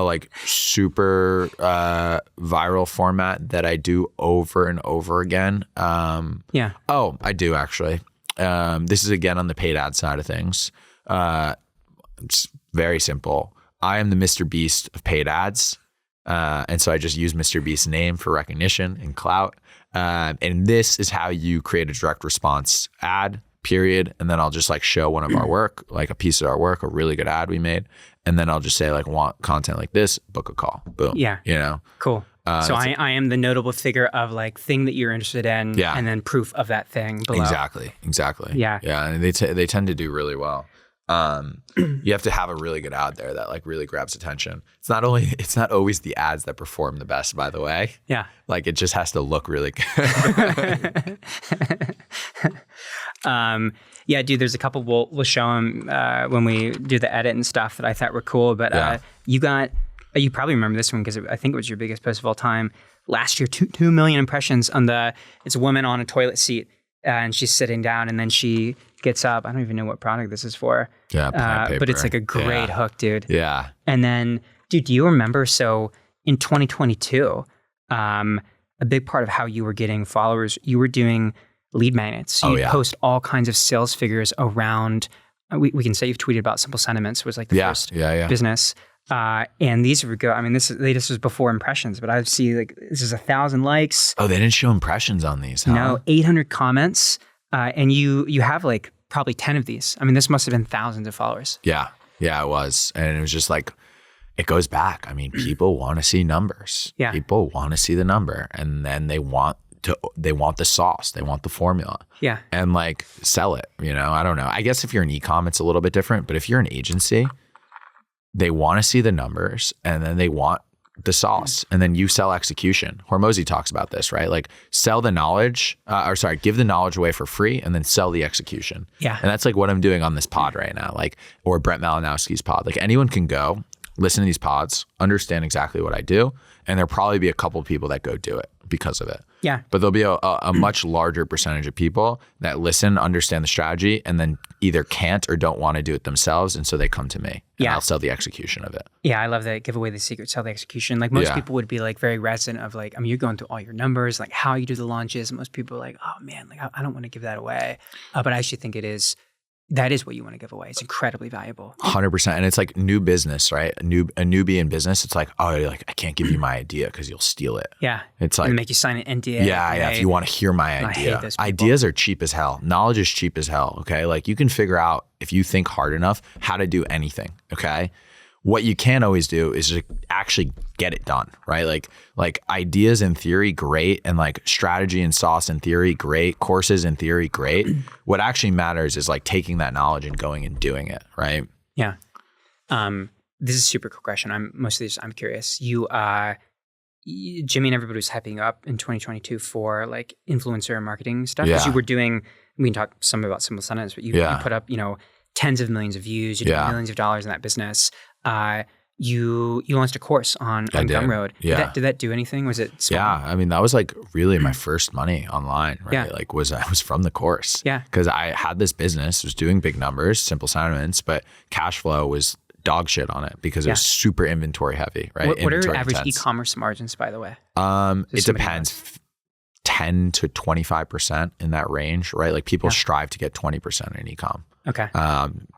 Speaker 2: like super viral format that I do over and over again.
Speaker 1: Yeah.
Speaker 2: Oh, I do actually. This is again on the paid ad side of things. It's very simple. I am the Mr. Beast of paid ads. And so I just use Mr. Beast's name for recognition and clout. And this is how you create a direct response ad, period. And then I'll just like show one of our work, like a piece of our work, a really good ad we made. And then I'll just say like, want content like this, book a call. Boom.
Speaker 1: Yeah. Cool. So I am the notable figure of like thing that you're interested in and then proof of that thing below.
Speaker 2: Exactly. Yeah. And they tend to do really well. You have to have a really good ad there that like really grabs attention. It's not always the ads that perform the best, by the way.
Speaker 1: Yeah.
Speaker 2: Like it just has to look really good.
Speaker 1: Yeah, dude, there's a couple we'll show them when we do the edit and stuff that I thought were cool. But you probably remember this one because I think it was your biggest post of all time. Last year, 2 million impressions on it's a woman on a toilet seat and she's sitting down and then she gets up. I don't even know what product this is for.
Speaker 2: Yeah,
Speaker 1: but it's like a great hook, dude.
Speaker 2: Yeah.
Speaker 1: And then, dude, do you remember? So in 2022, a big part of how you were getting followers, you were doing lead magnets. So you post all kinds of sales figures around. We can say you've tweeted about Simple Sentiments was like the first business. And these were good. I mean, this was before impressions, but I see like this is 1,000 likes.
Speaker 2: Oh, they didn't show impressions on these, huh?
Speaker 1: No, 800 comments. And you have like probably 10 of these. I mean, this must have been thousands of followers.
Speaker 2: Yeah, it was. And it was just like, it goes back. I mean, people want to see numbers.
Speaker 1: Yeah.
Speaker 2: People want to see the number and then they want the sauce. They want the formula.
Speaker 1: Yeah.
Speaker 2: And like sell it, I don't know. I guess if you're an e-com, it's a little bit different, but if you're an agency, they want to see the numbers and then they want the sauce and then you sell execution. Hormozy talks about this, right? Like sell the knowledge, give the knowledge away for free and then sell the execution.
Speaker 1: Yeah.
Speaker 2: And that's like what I'm doing on this pod right now, like, or Brett Malinowski's pod. Like anyone can go listen to these pods, understand exactly what I do. And there'll probably be a couple of people that go do it because of it.
Speaker 1: Yeah.
Speaker 2: But there'll be a much larger percentage of people that listen, understand the strategy, and then either can't or don't want to do it themselves. And so they come to me and
Speaker 1: Yeah.
Speaker 2: I'll sell the execution of it.
Speaker 1: Yeah, I love that. Give away the secret, sell the execution. Like most
Speaker 2: Yeah.
Speaker 1: people would be like very reticent of like, I mean, you're going through all your numbers, like how you do the launches. Most people are like, oh man, like I don't want to give that away. But I actually think that is what you want to give away. It's incredibly valuable.
Speaker 2: 100%. And it's like new business, right? A newbie in business. It's like, oh, like I can't give you my idea because you'll steal it.
Speaker 1: Yeah.
Speaker 2: It's
Speaker 1: And
Speaker 2: like,
Speaker 1: make you sign an NDA.
Speaker 2: yeah. If you want to hear my
Speaker 1: I
Speaker 2: idea,
Speaker 1: hate those people.
Speaker 2: ideas are cheap as hell. Knowledge is cheap as hell. Okay. Like you can figure out if you think hard enough how to do anything. Okay. What you can't always do is just actually get it done, right? Like ideas in theory, great. And like strategy and sauce in theory, great. Courses in theory, great. What actually matters is like taking that knowledge and going and doing it, right?
Speaker 1: Yeah. This is a super cool question. I'm curious. Jimmy and everybody was hyping up in 2022 for like influencer marketing stuff. Because
Speaker 2: Yeah.
Speaker 1: you were doing, we can talk some about Simple Sentence, but you put up, tens of millions of views, you did millions of dollars in that business. You launched a course on Gumroad.
Speaker 2: Yeah.
Speaker 1: Did that do anything? Was it small?
Speaker 2: Yeah. I mean, that was like really my first money online, right?
Speaker 1: Yeah.
Speaker 2: Like I was from the course.
Speaker 1: Yeah.
Speaker 2: Because I had this business, was doing big numbers, Simple Sentiments, but cash flow was dog shit on it because it was super inventory heavy, right?
Speaker 1: What are
Speaker 2: Inventory
Speaker 1: average
Speaker 2: intense.
Speaker 1: e-commerce margins, by the way?
Speaker 2: It depends. 10 to 25% in that range, right? Like people strive to get 20% in e-com.
Speaker 1: Okay.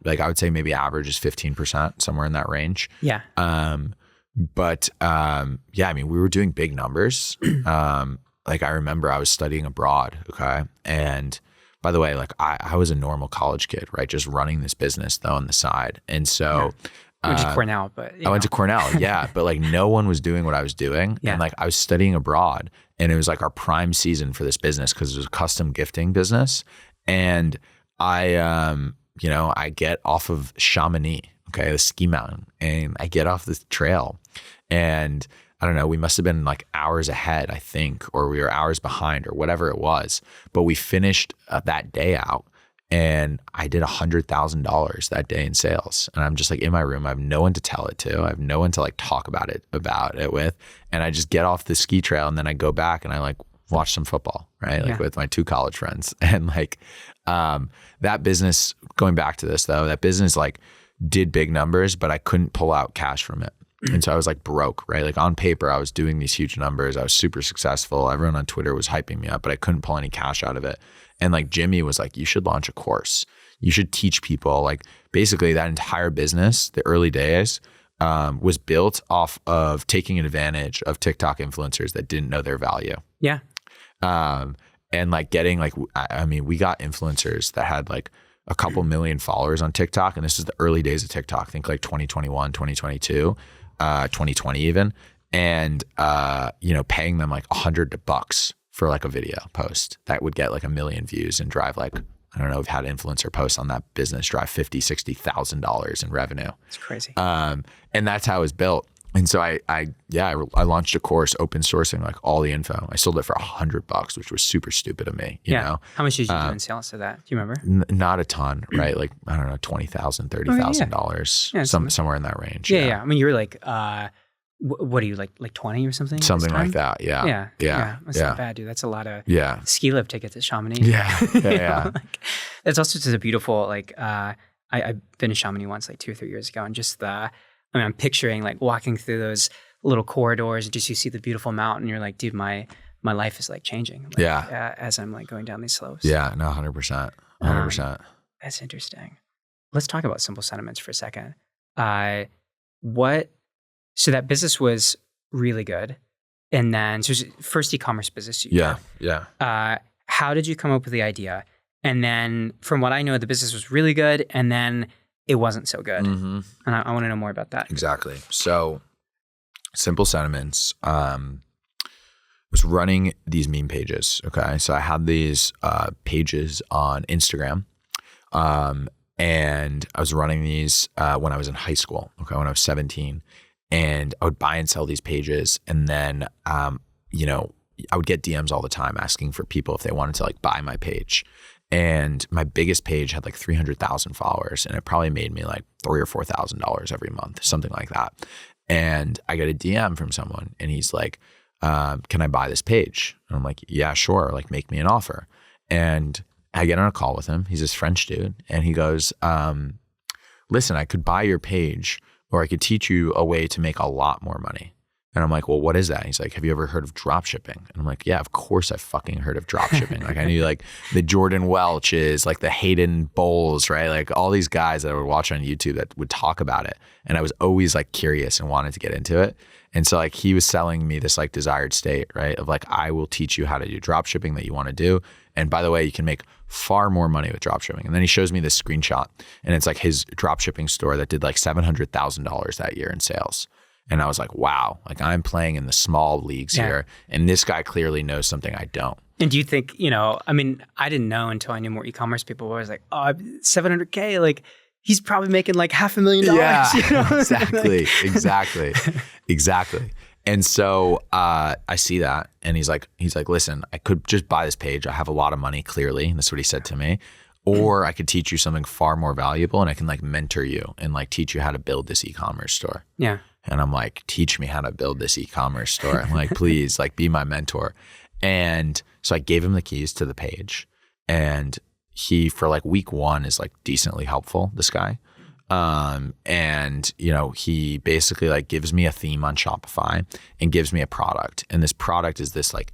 Speaker 2: Like I would say maybe average is 15%, somewhere in that range.
Speaker 1: Yeah.
Speaker 2: But I mean, we were doing big numbers. Like I remember I was studying abroad. Okay. And by the way, like I was a normal college kid, right? Just running this business though on the side. And so
Speaker 1: I went to Cornell, but
Speaker 2: I went to Cornell. Yeah. But like no one was doing what I was doing.
Speaker 1: Yeah.
Speaker 2: And like I was studying abroad and it was like our prime season for this business because it was a custom gifting business. And I get off of Chamonix, okay, the ski mountain, and I get off the trail and I don't know, we must have been like hours ahead, I think, or we were hours behind or whatever it was. But we finished that day out and I did $100,000 that day in sales. And I'm just like in my room. I have no one to tell it to. I have no one to like talk about it with. And I just get off the ski trail and then I go back and I like watch some football, right? Like with my 2 college friends. And like that business, going back to this though, that business like did big numbers, but I couldn't pull out cash from it. And so I was like broke, right? Like on paper, I was doing these huge numbers. I was super successful. Everyone on Twitter was hyping me up, but I couldn't pull any cash out of it. And like Jimmy was like, you should launch a course. You should teach people. Like basically that entire business, the early days, was built off of taking advantage of TikTok influencers that didn't know their value.
Speaker 1: Yeah.
Speaker 2: And like getting like, I mean, we got influencers that had like a couple million followers on TikTok. And this is the early days of TikTok. I think like 2021, 2022, 2020 even. And, paying them like $100 for like a video post that would get like 1 million views and drive like, I don't know, we've had influencer posts on that business drive $50,000, $60,000 in revenue.
Speaker 1: It's crazy.
Speaker 2: And that's how it was built. And so I launched a course open sourcing like all the info. I sold it for $100, which was super stupid of me. You know,
Speaker 1: how much did you do in sales to that? Do you remember?
Speaker 2: Not a ton, right? Like I don't know, $20,000, $30,000, somewhere in that range.
Speaker 1: Yeah. I mean, you were like, what are you like 20 or something?
Speaker 2: Something like that. Yeah.
Speaker 1: That's not bad, dude. That's a lot of ski lift tickets at Chamonix.
Speaker 2: Yeah.
Speaker 1: That's also just a beautiful like. I've been to Chamonix once, like 2 or 3 years ago, and just I'm picturing like walking through those little corridors and just you see the beautiful mountain. You're like, dude, my life is like changing. Like, as I'm like going down these slopes.
Speaker 2: Yeah, no, 100%. 100%.
Speaker 1: That's interesting. Let's talk about Simple Sentiments for a second. So that business was really good. And then, so it was first e-commerce business.
Speaker 2: Yeah.
Speaker 1: How did you come up with the idea? And then from what I know, the business was really good. And then it wasn't so good. Mm-hmm. And I want to know more about that.
Speaker 2: Exactly. So Simple Sentiments was running these meme pages. Okay. So I had these pages on Instagram. And I was running these when I was in high school. Okay. When I was 17. And I would buy and sell these pages. And then, I would get DMs all the time asking for people if they wanted to like buy my page. And my biggest page had like 300,000 followers and it probably made me like $3,000 or $4,000 every month, something like that. And I got a DM from someone and he's like, can I buy this page? And I'm like, yeah, sure. Like make me an offer. And I get on a call with him. He's this French dude. And he goes, listen, I could buy your page or I could teach you a way to make a lot more money. And I'm like, well, what is that? And he's like, have you ever heard of drop shipping? And I'm like, yeah, of course I fucking heard of drop shipping. Like I knew like the Jordan Welches, like the Hayden Bowles, right? Like all these guys that I would watch on YouTube that would talk about it. And I was always like curious and wanted to get into it. And so like he was selling me this like desired state, right? Of like, I will teach you how to do drop shipping that you want to do. And by the way, you can make far more money with drop shipping. And then he shows me this screenshot and it's like his drop shipping store that did like $700,000 that year in sales. And I was like, wow, like I'm playing in the small leagues here. And this guy clearly knows something I don't.
Speaker 1: And do you think, I mean, I didn't know until I knew more e-commerce people. I was like, oh, 700K, like he's probably making like $500,000.
Speaker 2: Yeah, exactly. And so I see that and he's like, listen, I could just buy this page. I have a lot of money, clearly. And that's what he said to me. Or I could teach you something far more valuable and I can like mentor you and like teach you how to build this e-commerce store.
Speaker 1: Yeah.
Speaker 2: And I'm like, teach me how to build this e-commerce store. I'm like, please, like be my mentor. And so I gave him the keys to the page and he, for like week 1 is like decently helpful, this guy. And he basically like gives me a theme on Shopify and gives me a product. And this product is this like,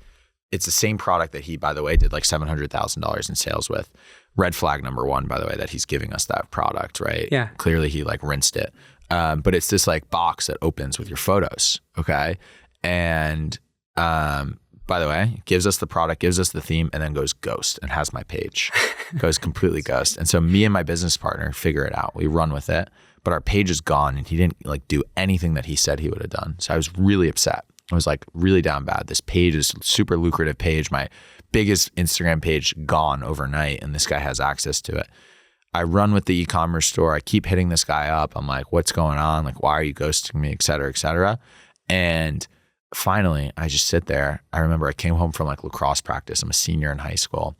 Speaker 2: it's the same product that he, by the way, did like $700,000 in sales with. Red flag number 1, by the way, that he's giving us that product, right?
Speaker 1: Yeah.
Speaker 2: Clearly he like rinsed it. But it's this like box that opens with your photos. Okay. And, by the way, gives us the product, gives us the theme, and then goes ghost and has my page. Goes completely ghost. And so me and my business partner figure it out. We run with it, but our page is gone and he didn't like do anything that he said he would have done. So I was really upset. I was like really down bad. This page is super lucrative page. My biggest Instagram page gone overnight and this guy has access to it. I run with the e-commerce store. I keep hitting this guy up. I'm like, what's going on? Like, why are you ghosting me, et cetera, et cetera. And finally, I just sit there. I remember I came home from like lacrosse practice. I'm a senior in high school.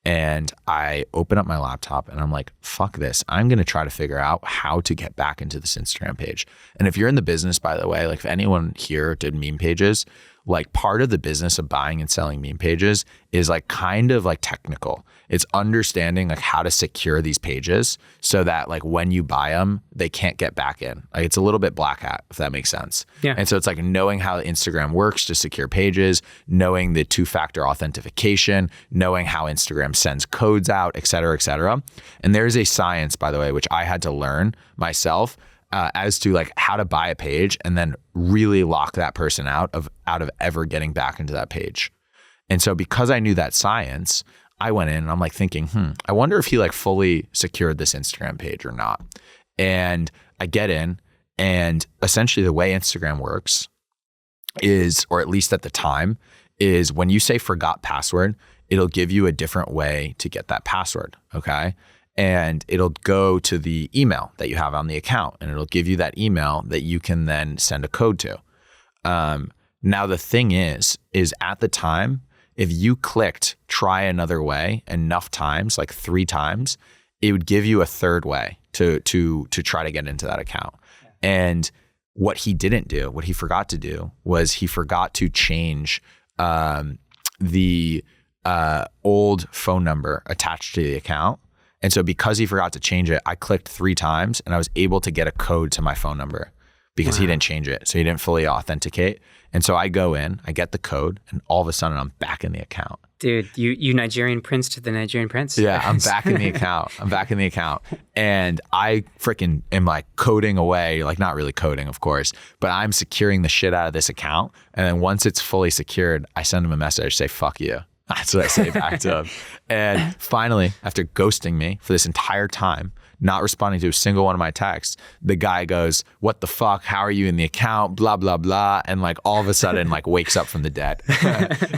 Speaker 2: And I open up my laptop and I'm like, fuck this. I'm going to try to figure out how to get back into this Instagram page. And if you're in the business, by the way, like if anyone here did meme pages, like part of the business of buying and selling meme pages is like kind of like technical. It's understanding like how to secure these pages so that like when you buy them, they can't get back in. Like it's a little bit black hat, if that makes sense.
Speaker 1: Yeah.
Speaker 2: And so it's like knowing how Instagram works to secure pages, knowing the 2-factor authentication, knowing how Instagram sends codes out, et cetera, et cetera. And there's a science, by the way, which I had to learn myself as to like how to buy a page and then really lock that person out of ever getting back into that page. And so because I knew that science, I went in and I'm like thinking, I wonder if he like fully secured this Instagram page or not. And I get in and essentially the way Instagram works is, or at least at the time, is when you say forgot password, it'll give you a different way to get that password. Okay. And it'll go to the email that you have on the account and it'll give you that email that you can then send a code to. Now the thing is at the time, if you clicked try another way enough times, like 3 times, it would give you a third way to try to get into that account. And what he didn't do, what he forgot to do was he forgot to change the old phone number attached to the account. And so because he forgot to change it, I clicked 3 times and I was able to get a code to my phone number because he didn't change it. So he didn't fully authenticate. And so I go in, I get the code, and all of a sudden I'm back in the account.
Speaker 1: Dude, you Nigerian prince to the Nigerian prince.
Speaker 2: Yeah, I'm back in the account. And I freaking am like coding away, like not really coding, of course, but I'm securing the shit out of this account. And then once it's fully secured, I send him a message, say, fuck you. That's what I say back to him. And finally, after ghosting me for this entire time, not responding to a single one of my texts, the guy goes, what the fuck? How are you in the account? Blah, blah, blah. And like all of a sudden like wakes up from the dead.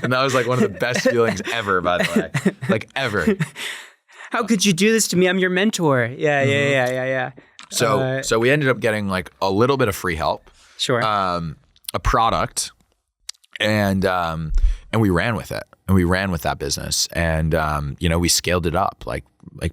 Speaker 2: And that was like one of the best feelings ever, by the way. Like ever.
Speaker 1: How could you do this to me? I'm your mentor. Yeah.
Speaker 2: So we ended up getting like a little bit of free help.
Speaker 1: Sure.
Speaker 2: A product and we ran with it. And we ran with that business and, we scaled it up like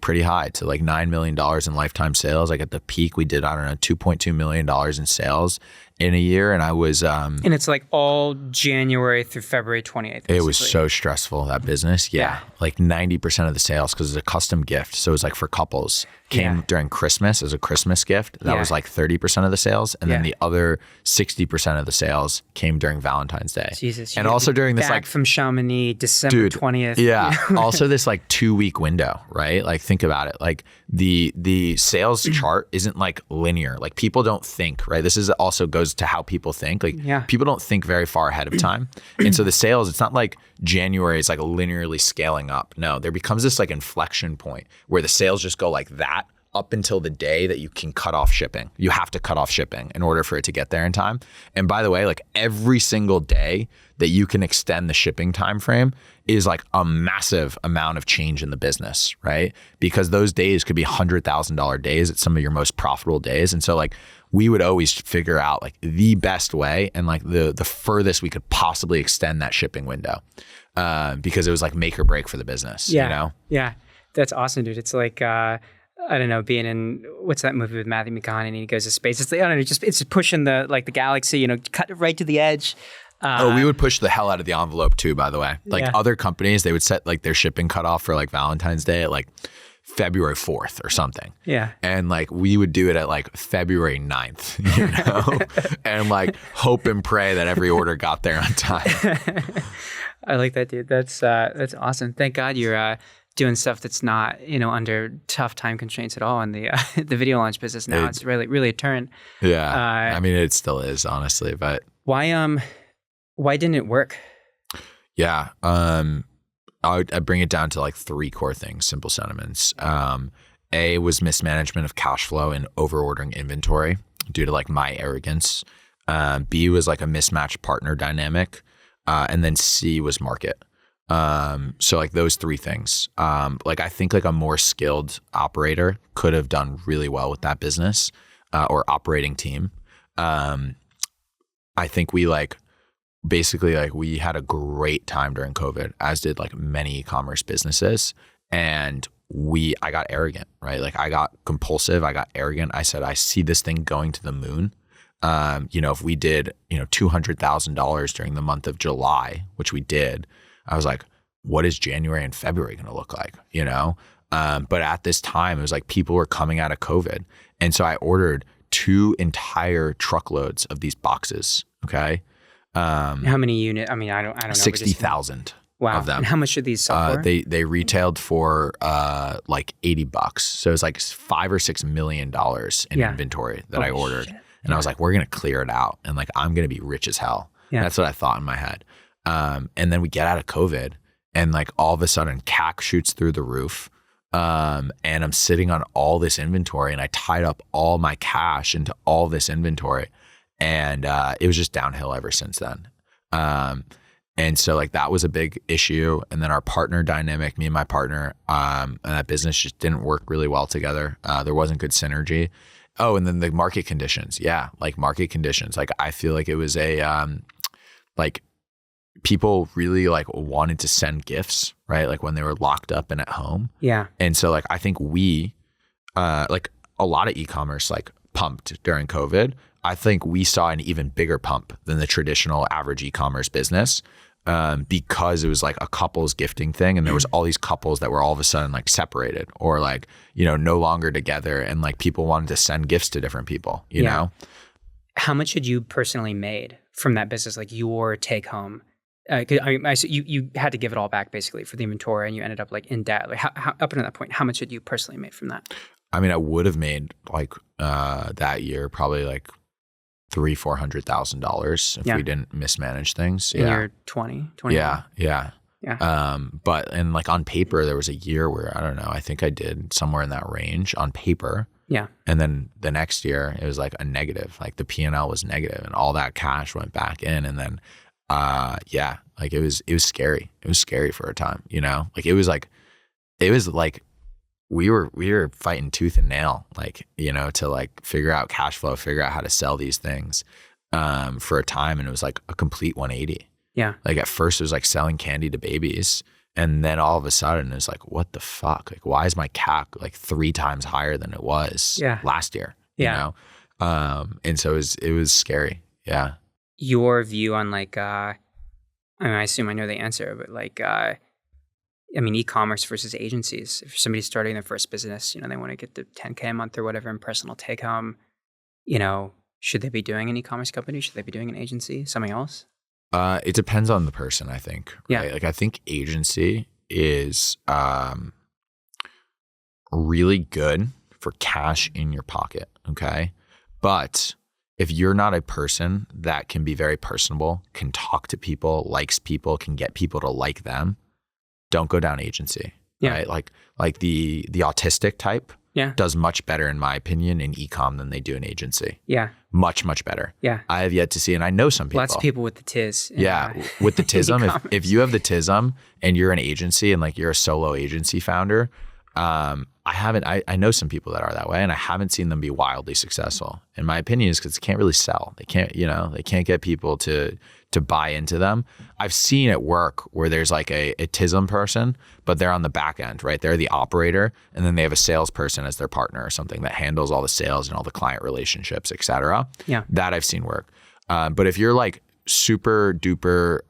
Speaker 2: pretty high to like $9 million in lifetime sales. Like at the peak, we did, I don't know, $2.2 million in sales in a year. And I was,
Speaker 1: And it's like all January through February 28th.
Speaker 2: It was so stressful, that business. Yeah. Like 90% of the sales, because it's a custom gift. So it was like for couples, came during Christmas as a Christmas gift. That was like 30% of the sales. And then the other 60% of the sales came during Valentine's Day.
Speaker 1: Jesus.
Speaker 2: And also during this like
Speaker 1: from Chamonix, December 20th.
Speaker 2: Yeah. Also this like 2-week window, right? Like think about it. Like the sales chart isn't like linear. Like people don't think, right? This is also goes to how people think. Like people don't think very far ahead of time. And so the sales, it's not like January is like linearly scaling up. No, there becomes this like inflection point where the sales just go like that up until the day that you can cut off shipping. You have to cut off shipping in order for it to get there in time. And by the way, like every single day that you can extend the shipping time frame is like a massive amount of change in the business, right? Because those days could be $100,000 days at some of your most profitable days. And so like we would always figure out like the best way and like the furthest we could possibly extend that shipping window because it was like make or break for the business, you know?
Speaker 1: Yeah. That's awesome, dude. It's like, I don't know, being in, what's that movie with Matthew McConaughey and he goes to space? It's like, I don't know, it's pushing the galaxy, you know, cut it right to the edge.
Speaker 2: We would push the hell out of the envelope too, by the way. Like other companies, they would set like their shipping cutoff for like Valentine's Day at like February 4th or something.
Speaker 1: Yeah.
Speaker 2: And like we would do it at like February 9th, you know, and like hope and pray that every order got there on time.
Speaker 1: I like that, dude. That's awesome. Thank God you're doing stuff that's not, you know, under tough time constraints at all in the the video launch business now. It's really a turn.
Speaker 2: Yeah. I mean, it still is, honestly, but
Speaker 1: why didn't it work?
Speaker 2: Yeah. I bring it down to like 3 core things, simple sentiments. A was mismanagement of cash flow and over ordering inventory due to like my arrogance. B was like a mismatched partner dynamic. And then C was market. So like those 3 things, like I think like a more skilled operator could have done really well with that business, or operating team. I think we like basically like we had a great time during COVID, as did like many e-commerce businesses. And I got arrogant, right? Like I got compulsive, I got arrogant. I said, I see this thing going to the moon. You know, if we did, you know, $200,000 during the month of July, which we did, I was like, what is January and February going to look like? You know? But at this time, it was like people were coming out of COVID. And so I ordered 2 entire truckloads of these boxes. Okay.
Speaker 1: How many units? I mean, I don't know.
Speaker 2: 60,000 of them.
Speaker 1: And how much did these sell for?
Speaker 2: They retailed for like $80. So it was like $5 or $6 million in inventory that I ordered. Shit. And I was like, we're going to clear it out. And like, I'm going to be rich as hell. Yeah. That's what I thought in my head. And then we get out of COVID and like all of a sudden CAC shoots through the roof. And I'm sitting on all this inventory and I tied up all my cash into all this inventory. And it was just downhill ever since then. And so like that was a big issue. And then our partner dynamic, me and my partner, and that business just didn't work really well together. There wasn't good synergy. Oh, and then the market conditions. Yeah, like market conditions. Like I feel like it was like people really like wanted to send gifts, right? Like when they were locked up and at home.
Speaker 1: Yeah.
Speaker 2: And so like I think we, like a lot of e-commerce like pumped during COVID. I think we saw an even bigger pump than the traditional average e-commerce business, because it was like a couples gifting thing. And there was all these couples that were all of a sudden like separated or like, you know, no longer together. And like people wanted to send gifts to different people, you know?
Speaker 1: How much had you personally made from that business? Like your take home? I mean, you had to give it all back basically for the inventory and you ended up like in debt. Like how up until that point, how much had you personally made from that?
Speaker 2: I mean, I would have made like that year probably like $300,000-$400,000 if we didn't mismanage things.
Speaker 1: In year 20.
Speaker 2: Yeah. But and like on paper, there was a year where I don't know. I think I did somewhere in that range on paper.
Speaker 1: Yeah.
Speaker 2: And then the next year, it was like a negative. Like the P&L was negative, and all that cash went back in. And then, like it was scary. It was scary for a time. You know, like it was like we were fighting tooth and nail, like, you know, to like figure out cash flow, figure out how to sell these things for a time. And it was like a complete 180.
Speaker 1: Yeah.
Speaker 2: Like at first it was like selling candy to babies. And then all of a sudden it's like, what the fuck? Like, why is my CAC like 3 times higher than it was last year? You know? And so it was scary. Yeah.
Speaker 1: Your view on like, I mean, I assume I know the answer, but like, I mean, e-commerce versus agencies. If somebody's starting their first business, you know, they want to get to 10K a month or whatever in personal take home, you know, should they be doing an e-commerce company? Should they be doing an agency? Something else?
Speaker 2: It depends on the person, I think. Right?
Speaker 1: Yeah.
Speaker 2: Like I think agency is really good for cash in your pocket. Okay. But if you're not a person that can be very personable, can talk to people, likes people, can get people to like them, don't go down agency.
Speaker 1: Yeah.
Speaker 2: Right. Like the autistic type
Speaker 1: Yeah.
Speaker 2: does much better, in my opinion, in e-com than they do in agency.
Speaker 1: Yeah.
Speaker 2: Much, much better.
Speaker 1: Yeah.
Speaker 2: I have yet to see, and I know some people.
Speaker 1: Lots of people with the tiz.
Speaker 2: Yeah. With the tism,
Speaker 1: e-commerce.
Speaker 2: if you have the tism and you're an agency and like you're a solo agency founder, I know some people that are that way, and I haven't seen them be wildly successful. And my opinion is because they can't really sell. They can't get people to buy into them. I've seen it work where there's like a TISM person, but they're on the back end, right? They're the operator, and then they have a salesperson as their partner or something that handles all the sales and all the client relationships, et cetera.
Speaker 1: Yeah.
Speaker 2: That I've seen work. But if you're like super duper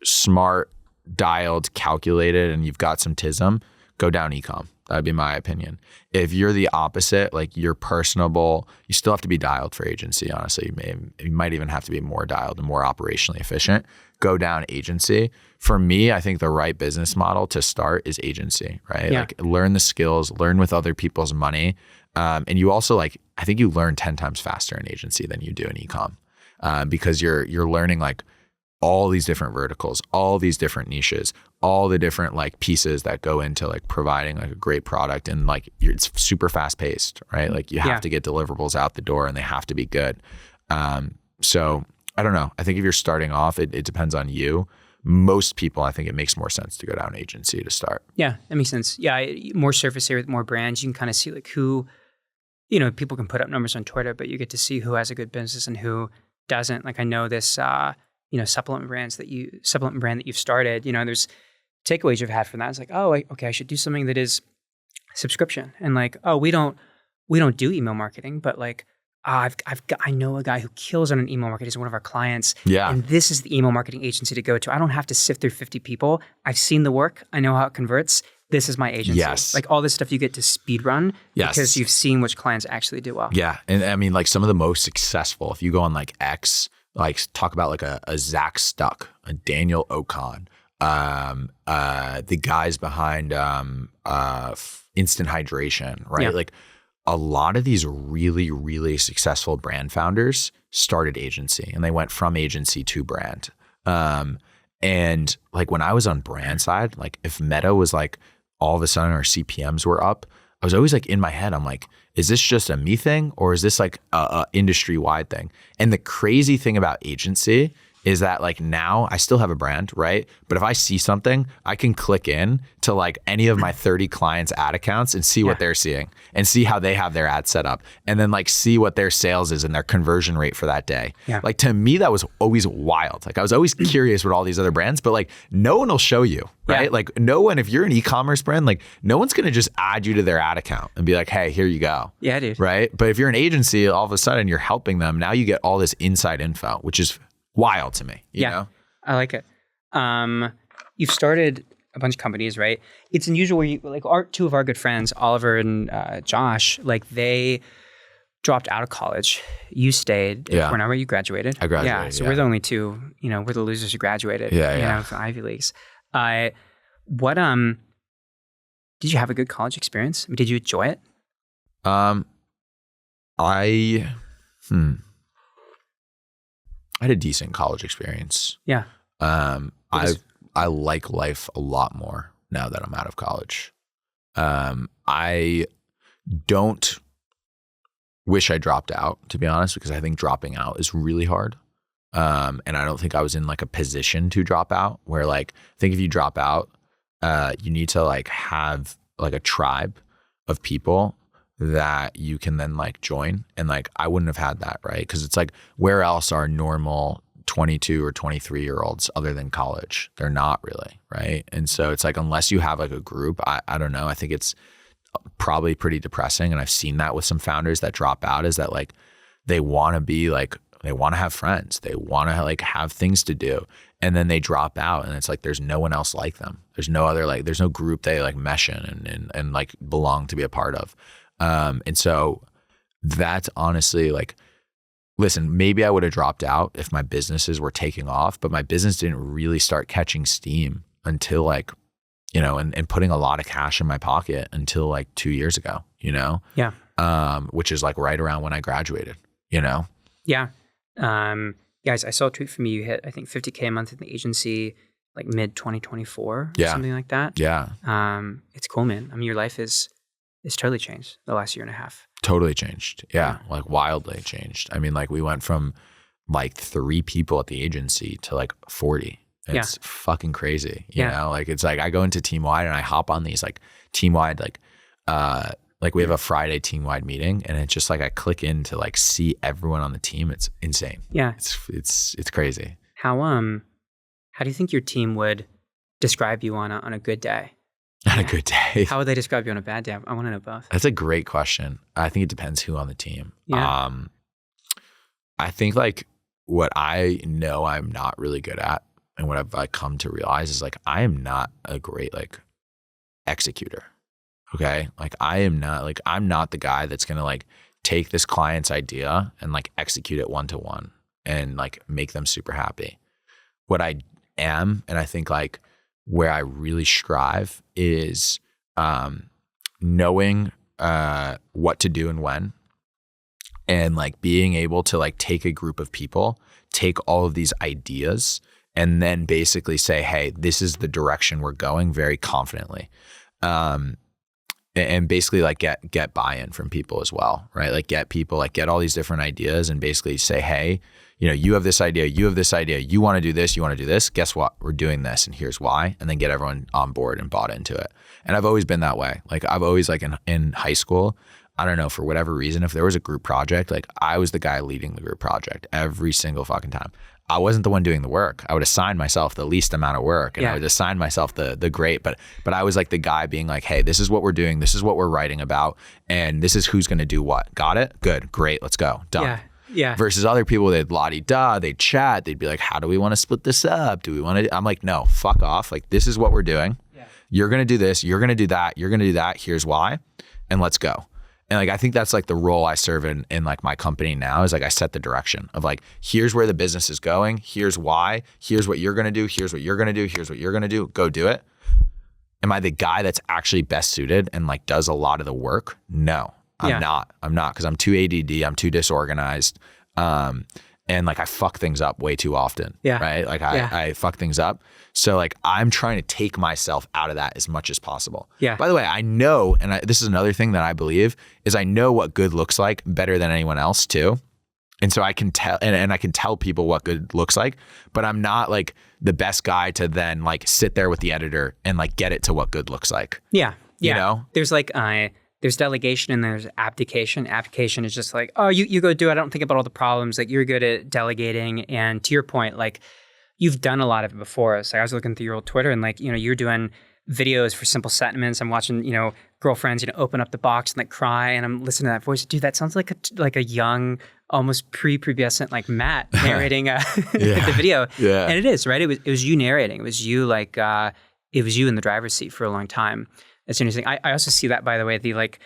Speaker 2: smart, dialed, calculated, and you've got some TISM, go down e-com. That'd be my opinion. If you're the opposite, like you're personable, you still have to be dialed for agency, honestly. You might even have to be more dialed and more operationally efficient. Go down agency. For me, I think the right business model to start is agency, right?
Speaker 1: Yeah.
Speaker 2: Like learn the skills, learn with other people's money. And you also I think you learn 10 times faster in agency than you do in e-com because you're learning like all these different verticals, all these different niches, all the different like pieces that go into like providing like a great product, and like it's super fast paced, right? Like you have to get deliverables out the door and they have to be good. So I don't know. I think if you're starting off, it depends on you. Most people, I think it makes more sense to go down agency to start.
Speaker 1: Yeah, that makes sense. Yeah, more surface area with more brands. You can kind of see like who, you know, people can put up numbers on Twitter, but you get to see who has a good business and who doesn't. Like I know this, you know, supplement brand that you've started. You know, there's takeaways you've had from that. It's like, oh, okay, I should do something that is subscription, and like, oh, we don't do email marketing, but like, I know a guy who kills on an email marketing. He's one of our clients.
Speaker 2: Yeah.
Speaker 1: And this is the email marketing agency to go to. I don't have to sift through 50 people. I've seen the work. I know how it converts. This is my agency.
Speaker 2: Yes.
Speaker 1: Like all this stuff you get to speed run because you've seen which clients actually do well.
Speaker 2: Yeah. And I mean, like some of the most successful, if you go on like X, like talk about like a Zach Stuck, a Daniel Ocon, the guys behind Instant Hydration, right?
Speaker 1: Yeah.
Speaker 2: Like a lot of these really, really successful brand founders started agency, and they went from agency to brand. And like when I was on brand side, like if Meta was like all of a sudden our CPMs were up, I was always like in my head, I'm like, is this just a me thing or is this like a industry wide thing? And the crazy thing about agency is that like now I still have a brand, right? But if I see something, I can click in to like any of my 30 clients' ad accounts and see what they're seeing and see how they have their ad set up, and then like see what their sales is and their conversion rate for that day.
Speaker 1: Yeah.
Speaker 2: Like to me, that was always wild. Like I was always curious with all these other brands, but like no one will show you, right?
Speaker 1: Yeah.
Speaker 2: Like no one, if you're an e-commerce brand, like no one's going to just add you to their ad account and be like, hey, here you go.
Speaker 1: Yeah, dude.
Speaker 2: Right? But if you're an agency, all of a sudden you're helping them. Now you get all this inside info, which is wild to me. You know?
Speaker 1: I like it. You've started a bunch of companies, right? It's unusual where you like two of our good friends, Oliver and Josh, like they dropped out of college. You stayed.
Speaker 2: Yeah.
Speaker 1: Whenever you graduated.
Speaker 2: I graduated.
Speaker 1: Yeah. So we're the only two, you know, we're the losers who graduated.
Speaker 2: Yeah,
Speaker 1: you
Speaker 2: yeah.
Speaker 1: know, from Ivy Leagues. What did you have a good college experience? I mean, did you enjoy it?
Speaker 2: I had a decent college experience.
Speaker 1: Yeah.
Speaker 2: I like life a lot more now that I'm out of college. I don't wish I dropped out, to be honest, because I think dropping out is really hard. And I don't think I was in like a position to drop out where like, I think if you drop out, you need to like have like a tribe of people that you can then like join. And like, I wouldn't have had that, right? Because it's like, where else are normal 22 or 23-year-olds other than college? They're not really, right? And so it's like, unless you have like a group, I don't know. I think it's probably pretty depressing. And I've seen that with some founders that drop out, is that like, they want to be like They want to have friends. They want to like have things to do. And then they drop out and it's like, there's no one else like them. There's no other, like, there's no group they like mesh in and like belong to be a part of. And so that's honestly like, listen, maybe I would have dropped out if my businesses were taking off, but my business didn't really start catching steam until like, you know, and putting a lot of cash in my pocket until like 2 years ago, you know?
Speaker 1: Yeah.
Speaker 2: Which is like right around when I graduated, you know?
Speaker 1: Yeah. Guys, I saw a tweet from you. You hit, I think, 50K a month in the agency, like mid 2024 or something like that.
Speaker 2: Yeah.
Speaker 1: It's cool, man. I mean, your life is totally changed the last year and a half.
Speaker 2: Totally changed. Yeah. Like wildly changed. I mean, like we went from like 3 people at the agency to like 40. It's fucking crazy. You know, like it's like I go into team wide and I hop on these like team wide, like we have a Friday team wide meeting and it's just like I click in to like see everyone on the team. It's insane. Yeah. It's crazy.
Speaker 1: How do you think your team would describe you on a good day?
Speaker 2: On a good day.
Speaker 1: How would they describe you on a bad day? I want to know both.
Speaker 2: That's a great question. I think it depends who on the team.
Speaker 1: Yeah.
Speaker 2: I think like what I know I'm not really good at and what I've like come to realize is like I am not a great like executor. Okay. Like I'm not the guy that's going to like take this client's idea and like execute it 1-to-1 and like make them super happy. What I am, and I think like where I really strive is knowing what to do and when, and like being able to like take a group of people, take all of these ideas and then basically say, hey, this is the direction we're going very confidently. And basically like get buy-in from people as well, right? Like get people, like get all these different ideas and basically say, hey, you know, you have this idea, you want to do this, you want to do this, guess what? We're doing this and here's why. And then get everyone on board and bought into it. And I've always been that way. Like I've always like in high school, I don't know, for whatever reason, if there was a group project, like I was the guy leading the group project every single fucking time. I wasn't the one doing the work. I would assign myself the least amount of work and I would assign myself the great, but I was like the guy being like, hey, this is what we're doing. This is what we're writing about. And this is who's going to do what. Got it? Good. Great. Let's go. Done.
Speaker 1: Yeah.
Speaker 2: Versus other people, they'd la-di-da, they'd chat. They'd be like, how do we want to split this up? Do we want to? I'm like, no, fuck off. Like, this is what we're doing. Yeah. You're going to do this. You're going to do that. You're going to do that. Here's why. And let's go. And like, I think that's like the role I serve in like my company now is like, I set the direction of like, here's where the business is going. Here's why, here's what you're going to do. Here's what you're going to do. Here's what you're going to do. Go do it. Am I the guy that's actually best suited and like does a lot of the work? No, I'm not because I'm too ADD. I'm too disorganized. And like I fuck things up way too often. Yeah. Right. Like I fuck things up. So like I'm trying to take myself out of that as much as possible. Yeah. By the way, I know, and this is another thing that I believe is I know what good looks like better than anyone else too. And so I can tell, and I can tell people what good looks like, but I'm not like the best guy to then like sit there with the editor and like get it to what good looks like. Yeah. You know,
Speaker 1: there's like, there's delegation and there's abdication. Abdication is just like, oh, you go do it. I don't think about all the problems. Like you're good at delegating. And to your point, like you've done a lot of it before. So I was looking through your old Twitter and like, you know, you're doing videos for simple sentiments. I'm watching, you know, girlfriends, you know, open up the box and like cry. And I'm listening to that voice. Dude, that sounds like a young, almost prepubescent like Matt narrating the video. Yeah. And it is, right? It was you narrating. It was you like, it was you in the driver's seat for a long time. It's interesting. I also see that, by the way, the like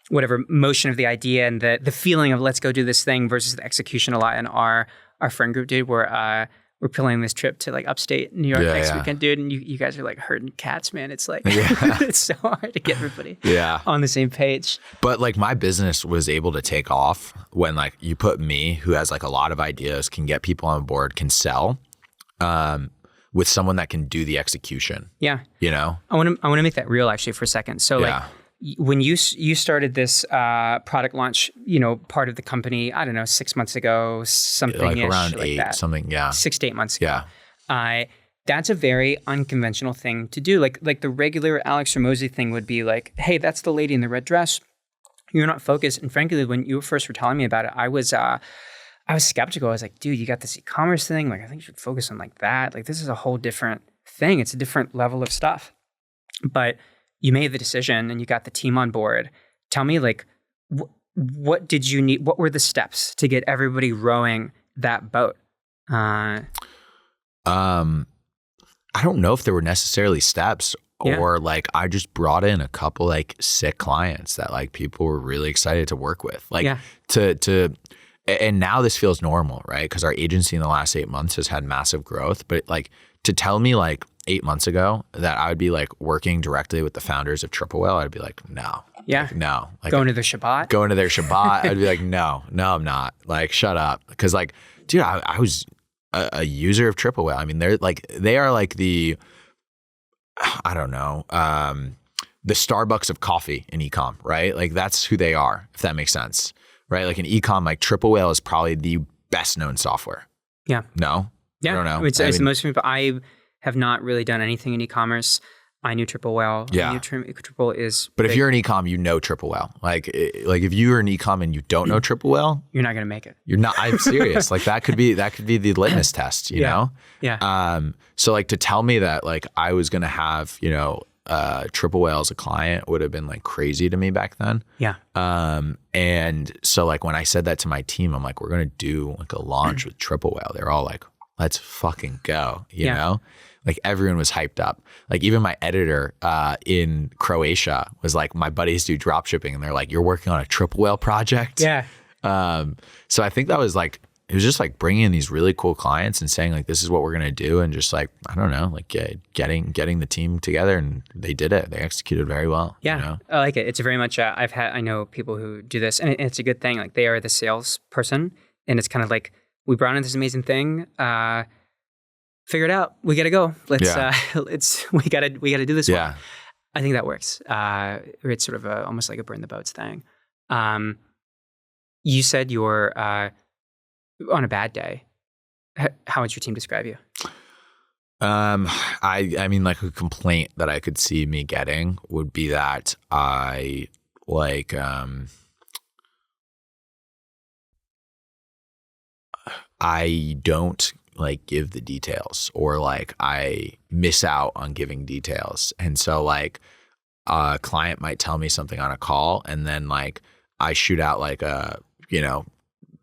Speaker 1: whatever motion of the idea and the feeling of let's go do this thing versus the execution a lot in our friend group, dude. We're planning this trip to like upstate New York next weekend, dude. And you guys are like herding cats, man. It's like it's so hard to get everybody on the same page.
Speaker 2: But like my business was able to take off when like you put me, who has like a lot of ideas, can get people on board, can sell. With someone that can do the execution. Yeah. You know?
Speaker 1: I want to make that real actually for a second. So like when you started this product launch, you know, part of the company, I don't know, 6 months ago, something
Speaker 2: like around like 8, that. Something,
Speaker 1: 6 to 8 months ago. Yeah. That's a very unconventional thing to do. Like the regular Alex Hormozi thing would be like, hey, that's the lady in the red dress. You're not focused. And frankly, when you first were telling me about it, I was skeptical. I was like, dude, you got this e-commerce thing. Like, I think you should focus on like that. Like, this is a whole different thing. It's a different level of stuff. But you made the decision and you got the team on board. Tell me, like, what did you need? What were the steps to get everybody rowing that boat?
Speaker 2: I don't know if there were necessarily steps or like I just brought in a couple like sick clients that like people were really excited to work with. Like and now this feels normal, right? Because our agency in the last 8 months has had massive growth. But like to tell me like 8 months ago that I would be like working directly with the founders of Triple Whale, I'd be like, no.
Speaker 1: Yeah.
Speaker 2: Like, no. Like
Speaker 1: going to their Shabbat?
Speaker 2: Going to their Shabbat. I'd be like, no, I'm not. Like, shut up. Because like, dude, I was a user of Triple Whale. I mean, they are like the, I don't know, the Starbucks of coffee in e-com, right? Like that's who they are, if that makes sense, right? Like in e-com, like Triple Whale is probably the best known software.
Speaker 1: Yeah.
Speaker 2: No?
Speaker 1: Yeah.
Speaker 2: I don't know.
Speaker 1: It's the most people. I have not really done anything in e-commerce. I knew Triple Whale.
Speaker 2: Yeah.
Speaker 1: I knew Triple is
Speaker 2: But
Speaker 1: big.
Speaker 2: if you're in e-com, you know Triple Whale. Like if you are in e-com and you don't know Triple Whale,
Speaker 1: you're not going to make it.
Speaker 2: You're not. I'm serious. Like that could be the litmus test. You know.
Speaker 1: Yeah.
Speaker 2: So like to tell me that like I was gonna have Triple Whale as a client would have been like crazy to me back then.
Speaker 1: Yeah.
Speaker 2: And so like when I said that to my team, I'm like, we're gonna do like a launch with Triple Whale. They're all like, let's fucking go. You know. Like everyone was hyped up. Like even my editor in Croatia was like, my buddies do drop shipping and they're like, you're working on a Triple Whale project?
Speaker 1: Yeah.
Speaker 2: So I think that was like, it was just like bringing in these really cool clients and saying like, this is what we're going to do. And just like, I don't know, like getting the team together, and they did it. They executed very well.
Speaker 1: Yeah.
Speaker 2: You know?
Speaker 1: I like it. It's very much, I know people who do this, and it's a good thing. Like they are the salesperson, and it's kind of like, we brought in this amazing thing, figure it out. We got to go. We got to do this one. I think that works. It's sort of almost like a burn the boats thing. You said you're on a bad day. How would your team describe you?
Speaker 2: I mean, like a complaint that I could see me getting would be that I like, I don't like give the details, or like I miss out on giving details. And so like a client might tell me something on a call, and then like I shoot out like a,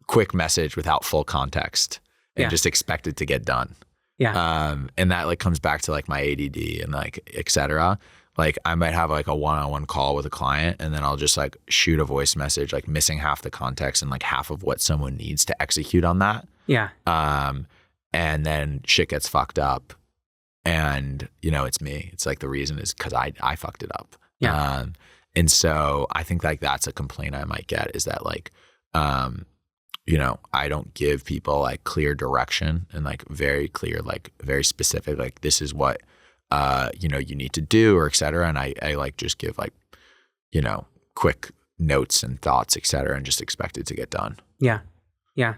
Speaker 2: quick message without full context and just expect it to get done.
Speaker 1: Yeah.
Speaker 2: And that like comes back to like my ADD and like, et cetera. Like I might have like a one-on-one call with a client, and then I'll just like shoot a voice message, like missing half the context and like half of what someone needs to execute on that.
Speaker 1: Yeah.
Speaker 2: And then shit gets fucked up, and it's me. It's like the reason is because I fucked it up.
Speaker 1: Yeah.
Speaker 2: And so I think like that's a complaint I might get, is that like, I don't give people like clear direction and like very clear, like very specific, like this is what, you need to do, or et cetera. And I like just give like, quick notes and thoughts, et cetera, and just expect it to get done.
Speaker 1: Yeah. Yeah.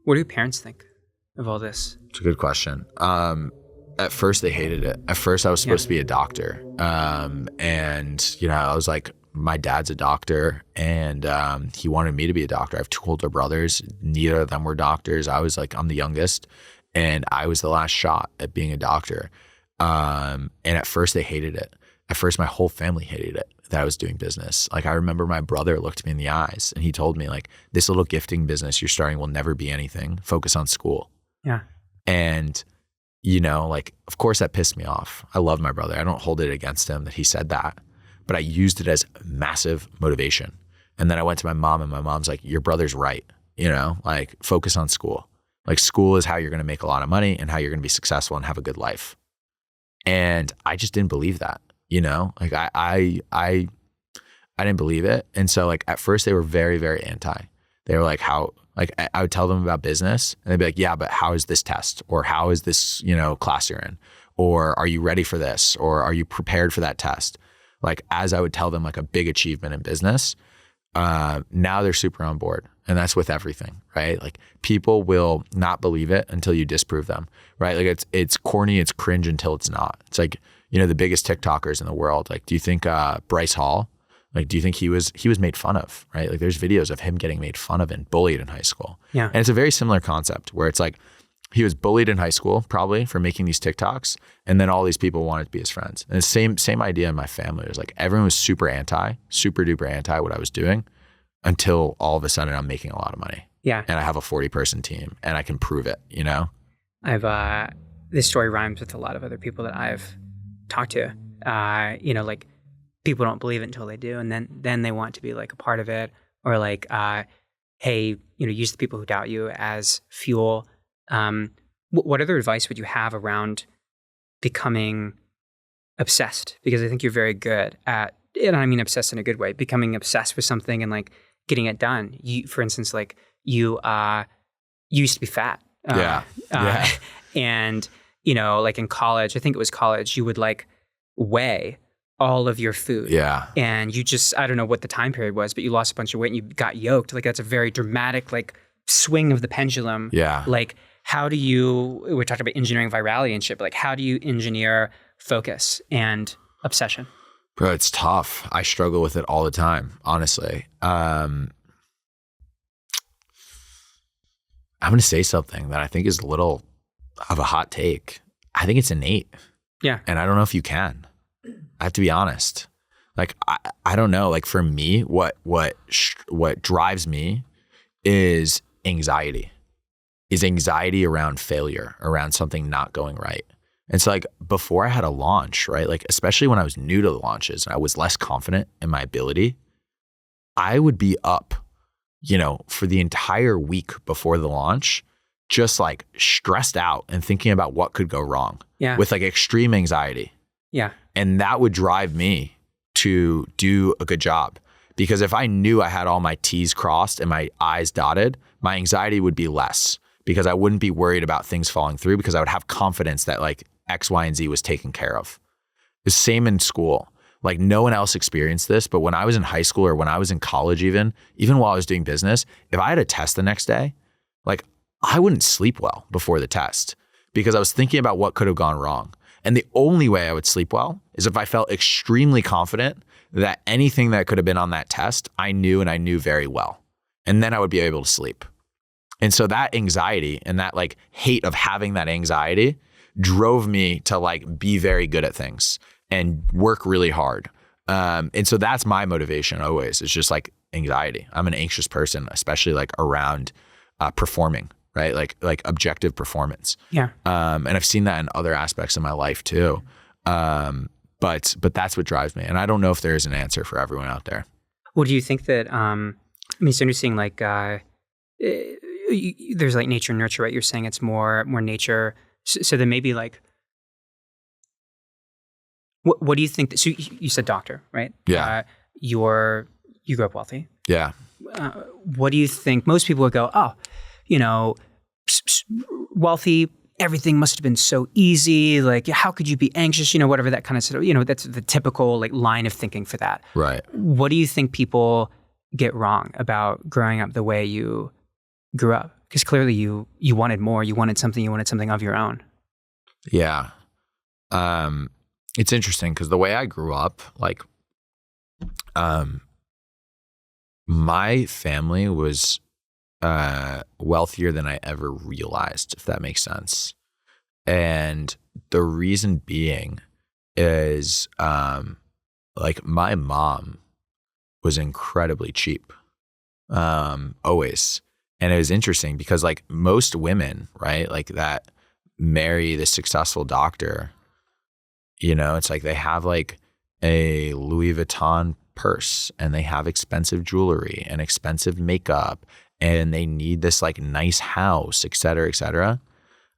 Speaker 1: What do your parents think of all this?
Speaker 2: It's a good question. At first they hated it. At first I was supposed to be a doctor. And I was like, my dad's a doctor, and he wanted me to be a doctor. I have two older brothers. Neither of them were doctors. I'm the youngest, and I was the last shot at being a doctor. And at first they hated it. At first my whole family hated it, that I was doing business. Like I remember my brother looked me in the eyes and he told me like, this little gifting business you're starting will never be anything. Focus on school.
Speaker 1: Yeah.
Speaker 2: And like, of course that pissed me off. I love my brother. I don't hold it against him that he said that, but I used it as massive motivation. And then I went to my mom, and my mom's like, your brother's right. Like focus on school. Like school is how you're going to make a lot of money and how you're going to be successful and have a good life. And I just didn't believe that, like I didn't believe it. And so like at first they were very, very anti. They were like, how, like I would tell them about business, and they'd be like, yeah, but how is this test? Or how is this, class you're in? Or are you ready for this? Or are you prepared for that test? Like as I would tell them like a big achievement in business, now they're super on board. And that's with everything, right? Like people will not believe it until you disprove them, right? Like it's corny, it's cringe until it's not. It's like, the biggest TikTokers in the world. Like, do you think Bryce Hall, like, do you think he was made fun of, right? Like there's videos of him getting made fun of and bullied in high school.
Speaker 1: Yeah.
Speaker 2: And it's a very similar concept where it's like, he was bullied in high school probably for making these TikToks, and then all these people wanted to be his friends. And the same idea in my family. It was like everyone was super duper anti what I was doing, until all of a sudden I'm making a lot of money.
Speaker 1: Yeah.
Speaker 2: And I have a 40-person team and I can prove it, you know?
Speaker 1: This story rhymes with a lot of other people that I've talked to. Like people don't believe it until they do. And then they want to be like a part of it, or like, hey, use the people who doubt you as fuel. What other advice would you have around becoming obsessed? Because I think you're very good at, and I mean obsessed in a good way, becoming obsessed with something and like getting it done. For instance, like you used to be fat. And, like in college, I think it was college, you would like weigh all of your food.
Speaker 2: Yeah.
Speaker 1: And you just, I don't know what the time period was, but you lost a bunch of weight and you got yoked. Like that's a very dramatic like swing of the pendulum.
Speaker 2: Yeah.
Speaker 1: Like we talked about engineering virality and shit, but like how do you engineer focus and obsession?
Speaker 2: Bro, it's tough. I struggle with it all the time, honestly. I'm going to say something that I think is a little of a hot take. I think it's innate.
Speaker 1: Yeah.
Speaker 2: And I don't know if you can. I have to be honest. Like, I don't know. Like for me, what drives me is anxiety around failure, around something not going right. And so like before I had a launch, right? Like especially when I was new to the launches and I was less confident in my ability, I would be up, for the entire week before the launch, just like stressed out and thinking about what could go wrong.
Speaker 1: Yeah.
Speaker 2: With like extreme anxiety.
Speaker 1: Yeah.
Speaker 2: And that would drive me to do a good job. Because if I knew I had all my T's crossed and my I's dotted, my anxiety would be less, because I wouldn't be worried about things falling through, because I would have confidence that like X, Y, and Z was taken care of. The same in school. Like no one else experienced this, but when I was in high school or when I was in college, even while I was doing business, if I had a test the next day, like I wouldn't sleep well before the test because I was thinking about what could have gone wrong. And the only way I would sleep well is if I felt extremely confident that anything that could have been on that test, I knew and I knew very well. And then I would be able to sleep. And so that anxiety and that like hate of having that anxiety drove me to like be very good at things and work really hard. And so that's my motivation always. It's just like anxiety. I'm an anxious person, especially like around performing, right? Like objective performance.
Speaker 1: Yeah.
Speaker 2: And I've seen that in other aspects of my life too. But that's what drives me. And I don't know if there is an answer for everyone out there.
Speaker 1: Well, do you think that, it's interesting, like, there's like nature and nurture, right? You're saying it's more nature. So then maybe like, what do you think? So you said doctor, right?
Speaker 2: Yeah.
Speaker 1: You grew up wealthy.
Speaker 2: Yeah.
Speaker 1: What do you think? Most people would go, wealthy, everything must have been so easy. Like, how could you be anxious? Whatever that kind of stuff. That's the typical like line of thinking for that.
Speaker 2: Right.
Speaker 1: What do you think people get wrong about growing up the way you grew up? Because clearly you wanted more. You wanted something of your own.
Speaker 2: Yeah. It's interesting because the way I grew up, like, my family was wealthier than I ever realized, if that makes sense. And the reason being is like my mom was incredibly cheap, always. And it was interesting because like most women, right, like that marry the successful doctor, it's like they have like a Louis Vuitton purse and they have expensive jewelry and expensive makeup and they need this like nice house, et cetera, et cetera.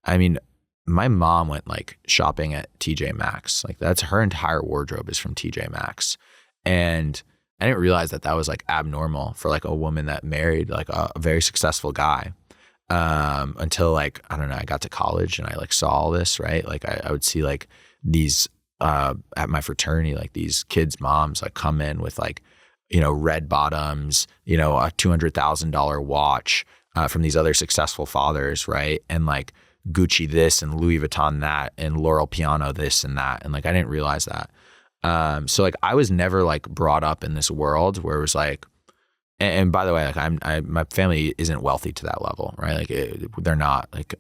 Speaker 2: I mean, my mom went like shopping at TJ Maxx. Like that's her entire wardrobe is from TJ Maxx. And I didn't realize that was like abnormal for like a woman that married like a very successful guy. Until like, I don't know, I got to college and I like saw all this, right? Like I would see like these, at my fraternity, like these kids' moms like come in with like, red bottoms, a $200,000 watch, from these other successful fathers, right? And like Gucci this and Louis Vuitton that and Laurel Piano this and that. And like, I didn't realize that. So like I was never like brought up in this world where it was like, and by the way, like my family isn't wealthy to that level, right? Like they're not like,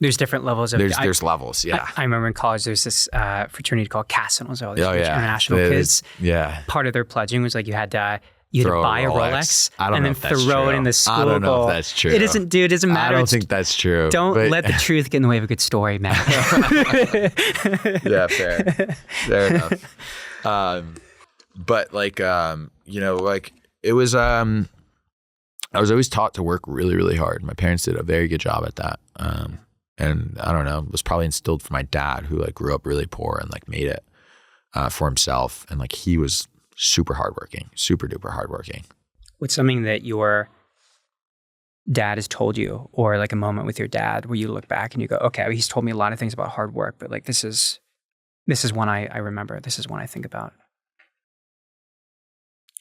Speaker 1: there's different levels of
Speaker 2: there's levels. Yeah.
Speaker 1: I remember in college, there's this fraternity called Cass, and it was all these
Speaker 2: Oh, yeah.
Speaker 1: international kids.
Speaker 2: Yeah.
Speaker 1: Part of their pledging was like, you had to you had to
Speaker 2: Throw
Speaker 1: buy a Rolex
Speaker 2: I don't
Speaker 1: and
Speaker 2: know
Speaker 1: then
Speaker 2: if that's
Speaker 1: throw
Speaker 2: true.
Speaker 1: it in the school
Speaker 2: I don't know
Speaker 1: bowl.
Speaker 2: if that's true.
Speaker 1: It isn't, dude. It doesn't matter.
Speaker 2: I don't think that's true.
Speaker 1: Don't let the truth get in the way of a good story, man.
Speaker 2: Yeah, fair enough. But like, you know, like it was, I was always taught to work really, really hard. My parents did a very good job at that. And I don't know, it was probably instilled from my dad, who like grew up really poor and like made it for himself. And like, he was super hardworking, super duper hardworking.
Speaker 1: What's something that your dad has told you, or like a moment with your dad where you look back and you go, okay, he's told me a lot of things about hard work, but like, this is one I remember. This is one I think about.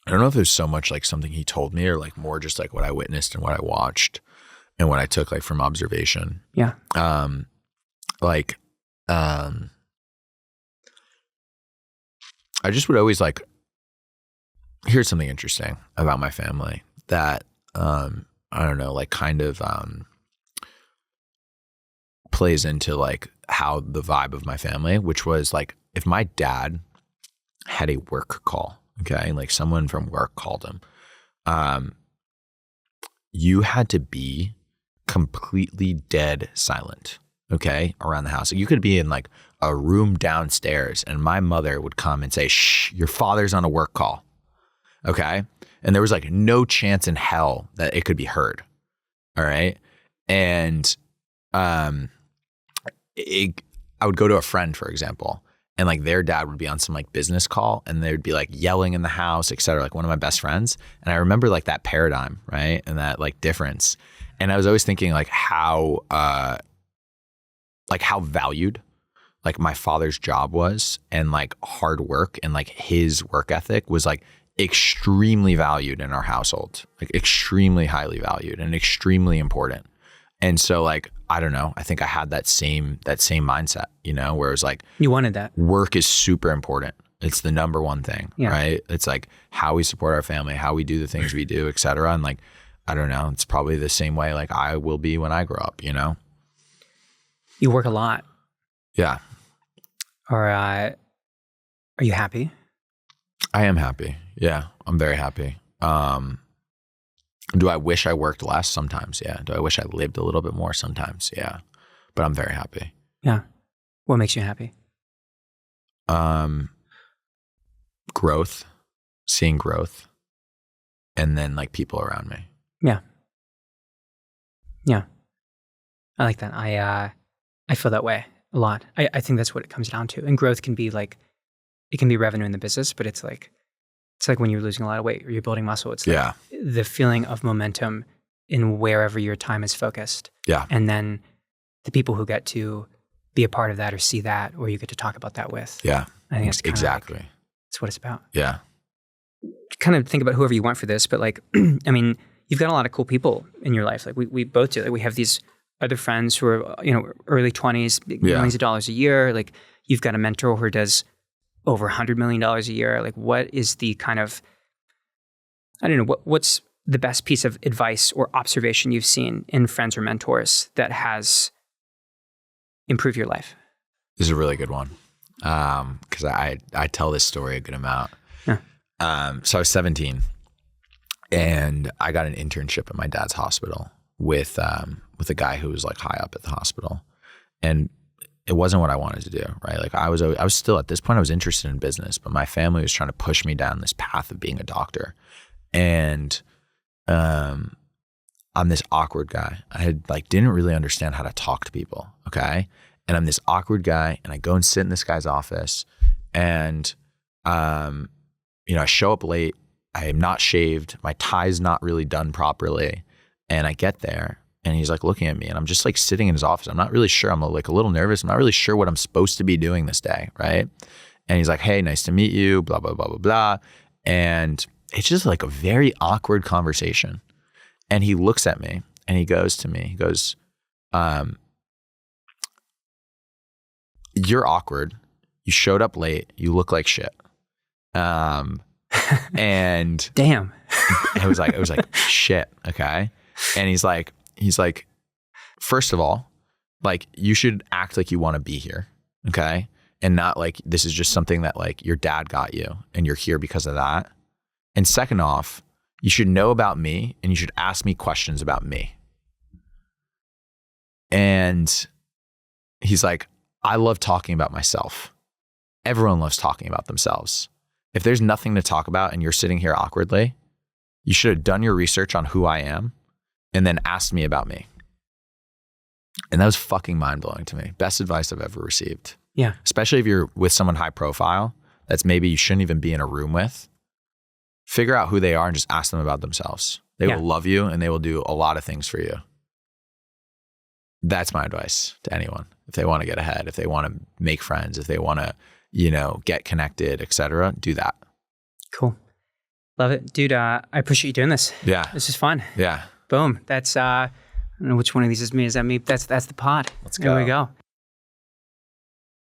Speaker 2: I don't know if it was so much like something he told me, or like more just like what I witnessed and what I watched and what I took like from observation.
Speaker 1: Yeah.
Speaker 2: I just would always like, here's something interesting about my family that, I don't know, like kind of, plays into like how the vibe of my family, which was like, if my dad had a work call, okay, like someone from work called him, you had to be completely dead silent, okay, around the house. Like you could be in like a room downstairs and my mother would come and say, shh, your father's on a work call, okay? And there was like no chance in hell that it could be heard, all right? And I would go to a friend, for example, and like their dad would be on some like business call and they'd be like yelling in the house, et cetera, like one of my best friends. And I remember like that paradigm, right? And that like difference. And I was always thinking like how valued like my father's job was, and like hard work and like his work ethic was like extremely valued in our household, like extremely highly valued and extremely important. And so like, I don't know, I think I had that same mindset, you know, where it was like,
Speaker 1: you wanted that.
Speaker 2: Work is super important. It's the number one thing, right? It's like how we support our family, how we do the things we do, et cetera. And like, I don't know, it's probably the same way like I will be when I grow up, you know?
Speaker 1: You work a lot.
Speaker 2: Yeah.
Speaker 1: Or are you happy?
Speaker 2: I am happy. Yeah, I'm very happy. Do I wish I worked less? Sometimes, yeah. Do I wish I lived a little bit more? Sometimes, yeah. But I'm very happy.
Speaker 1: Yeah. What makes you happy?
Speaker 2: Growth, seeing growth, and then like people around me.
Speaker 1: Yeah. Yeah. I like that. I feel that way a lot. I think that's what it comes down to. And growth can be like, it can be revenue in the business, but it's like when you're losing a lot of weight or you're building muscle. It's like the feeling of momentum in wherever your time is focused. Yeah. And then the people who get to be a part of that or see that, or you get to talk about that with. Yeah. I think that's exactly. That's what it's about. Yeah. Kind of think about whoever you want for this, but like, I mean, you've got a lot of cool people in your life. Like we both do. Like we have these other friends who are, you know, early 20s, millions of dollars a year. Like you've got a mentor who does over $100 million a year. Like what is the kind of, I don't know, what's the best piece of advice or observation you've seen in friends or mentors that has improved your life?
Speaker 2: This is a really good one. Cause I tell this story a good amount. Yeah. So I was 17 and I got an internship at my dad's hospital with a guy who was like high up at the hospital, and it wasn't what I wanted to do, right? Like I was still at this point, I was interested in business, but my family was trying to push me down this path of being a doctor. And, I'm this awkward guy. I had like, didn't really understand how to talk to people. Okay. And I'm this awkward guy and I go and sit in this guy's office and, you know, I show up late. I am not shaved. My tie's not really done properly. And I get there and he's like looking at me and I'm just like sitting in his office. I'm not really sure. I'm like a little nervous. I'm not really sure what I'm supposed to be doing this day. Right. And he's like, hey, nice to meet you, blah, blah, blah, blah, blah. And it's just like a very awkward conversation. And he looks at me and he goes to me, he goes, you're awkward. You showed up late. You look like shit. And
Speaker 1: damn,
Speaker 2: it was like shit. Okay. And he's like, first of all, like you should act like you want to be here. Okay. And not like, this is just something that like your dad got you and you're here because of that. And second off, you should know about me and you should ask me questions about me. And he's like, I love talking about myself. Everyone loves talking about themselves. If there's nothing to talk about and you're sitting here awkwardly, you should have done your research on who I am and then asked me about me. And that was fucking mind-blowing to me. Best advice I've ever received.
Speaker 1: Yeah.
Speaker 2: Especially if you're with someone high profile that's maybe you shouldn't even be in a room with. Figure out who they are and just ask them about themselves. They will love you and they will do a lot of things for you. That's my advice to anyone. If they want to get ahead, if they want to make friends, if they want to, get connected, etc., do that.
Speaker 1: Cool. Love it. Dude, I appreciate you doing this.
Speaker 2: Yeah.
Speaker 1: This is fun.
Speaker 2: Yeah.
Speaker 1: Boom. That's, I don't know which one of these is me. Is that me? That's the pod.
Speaker 2: Let's go.
Speaker 1: There we go.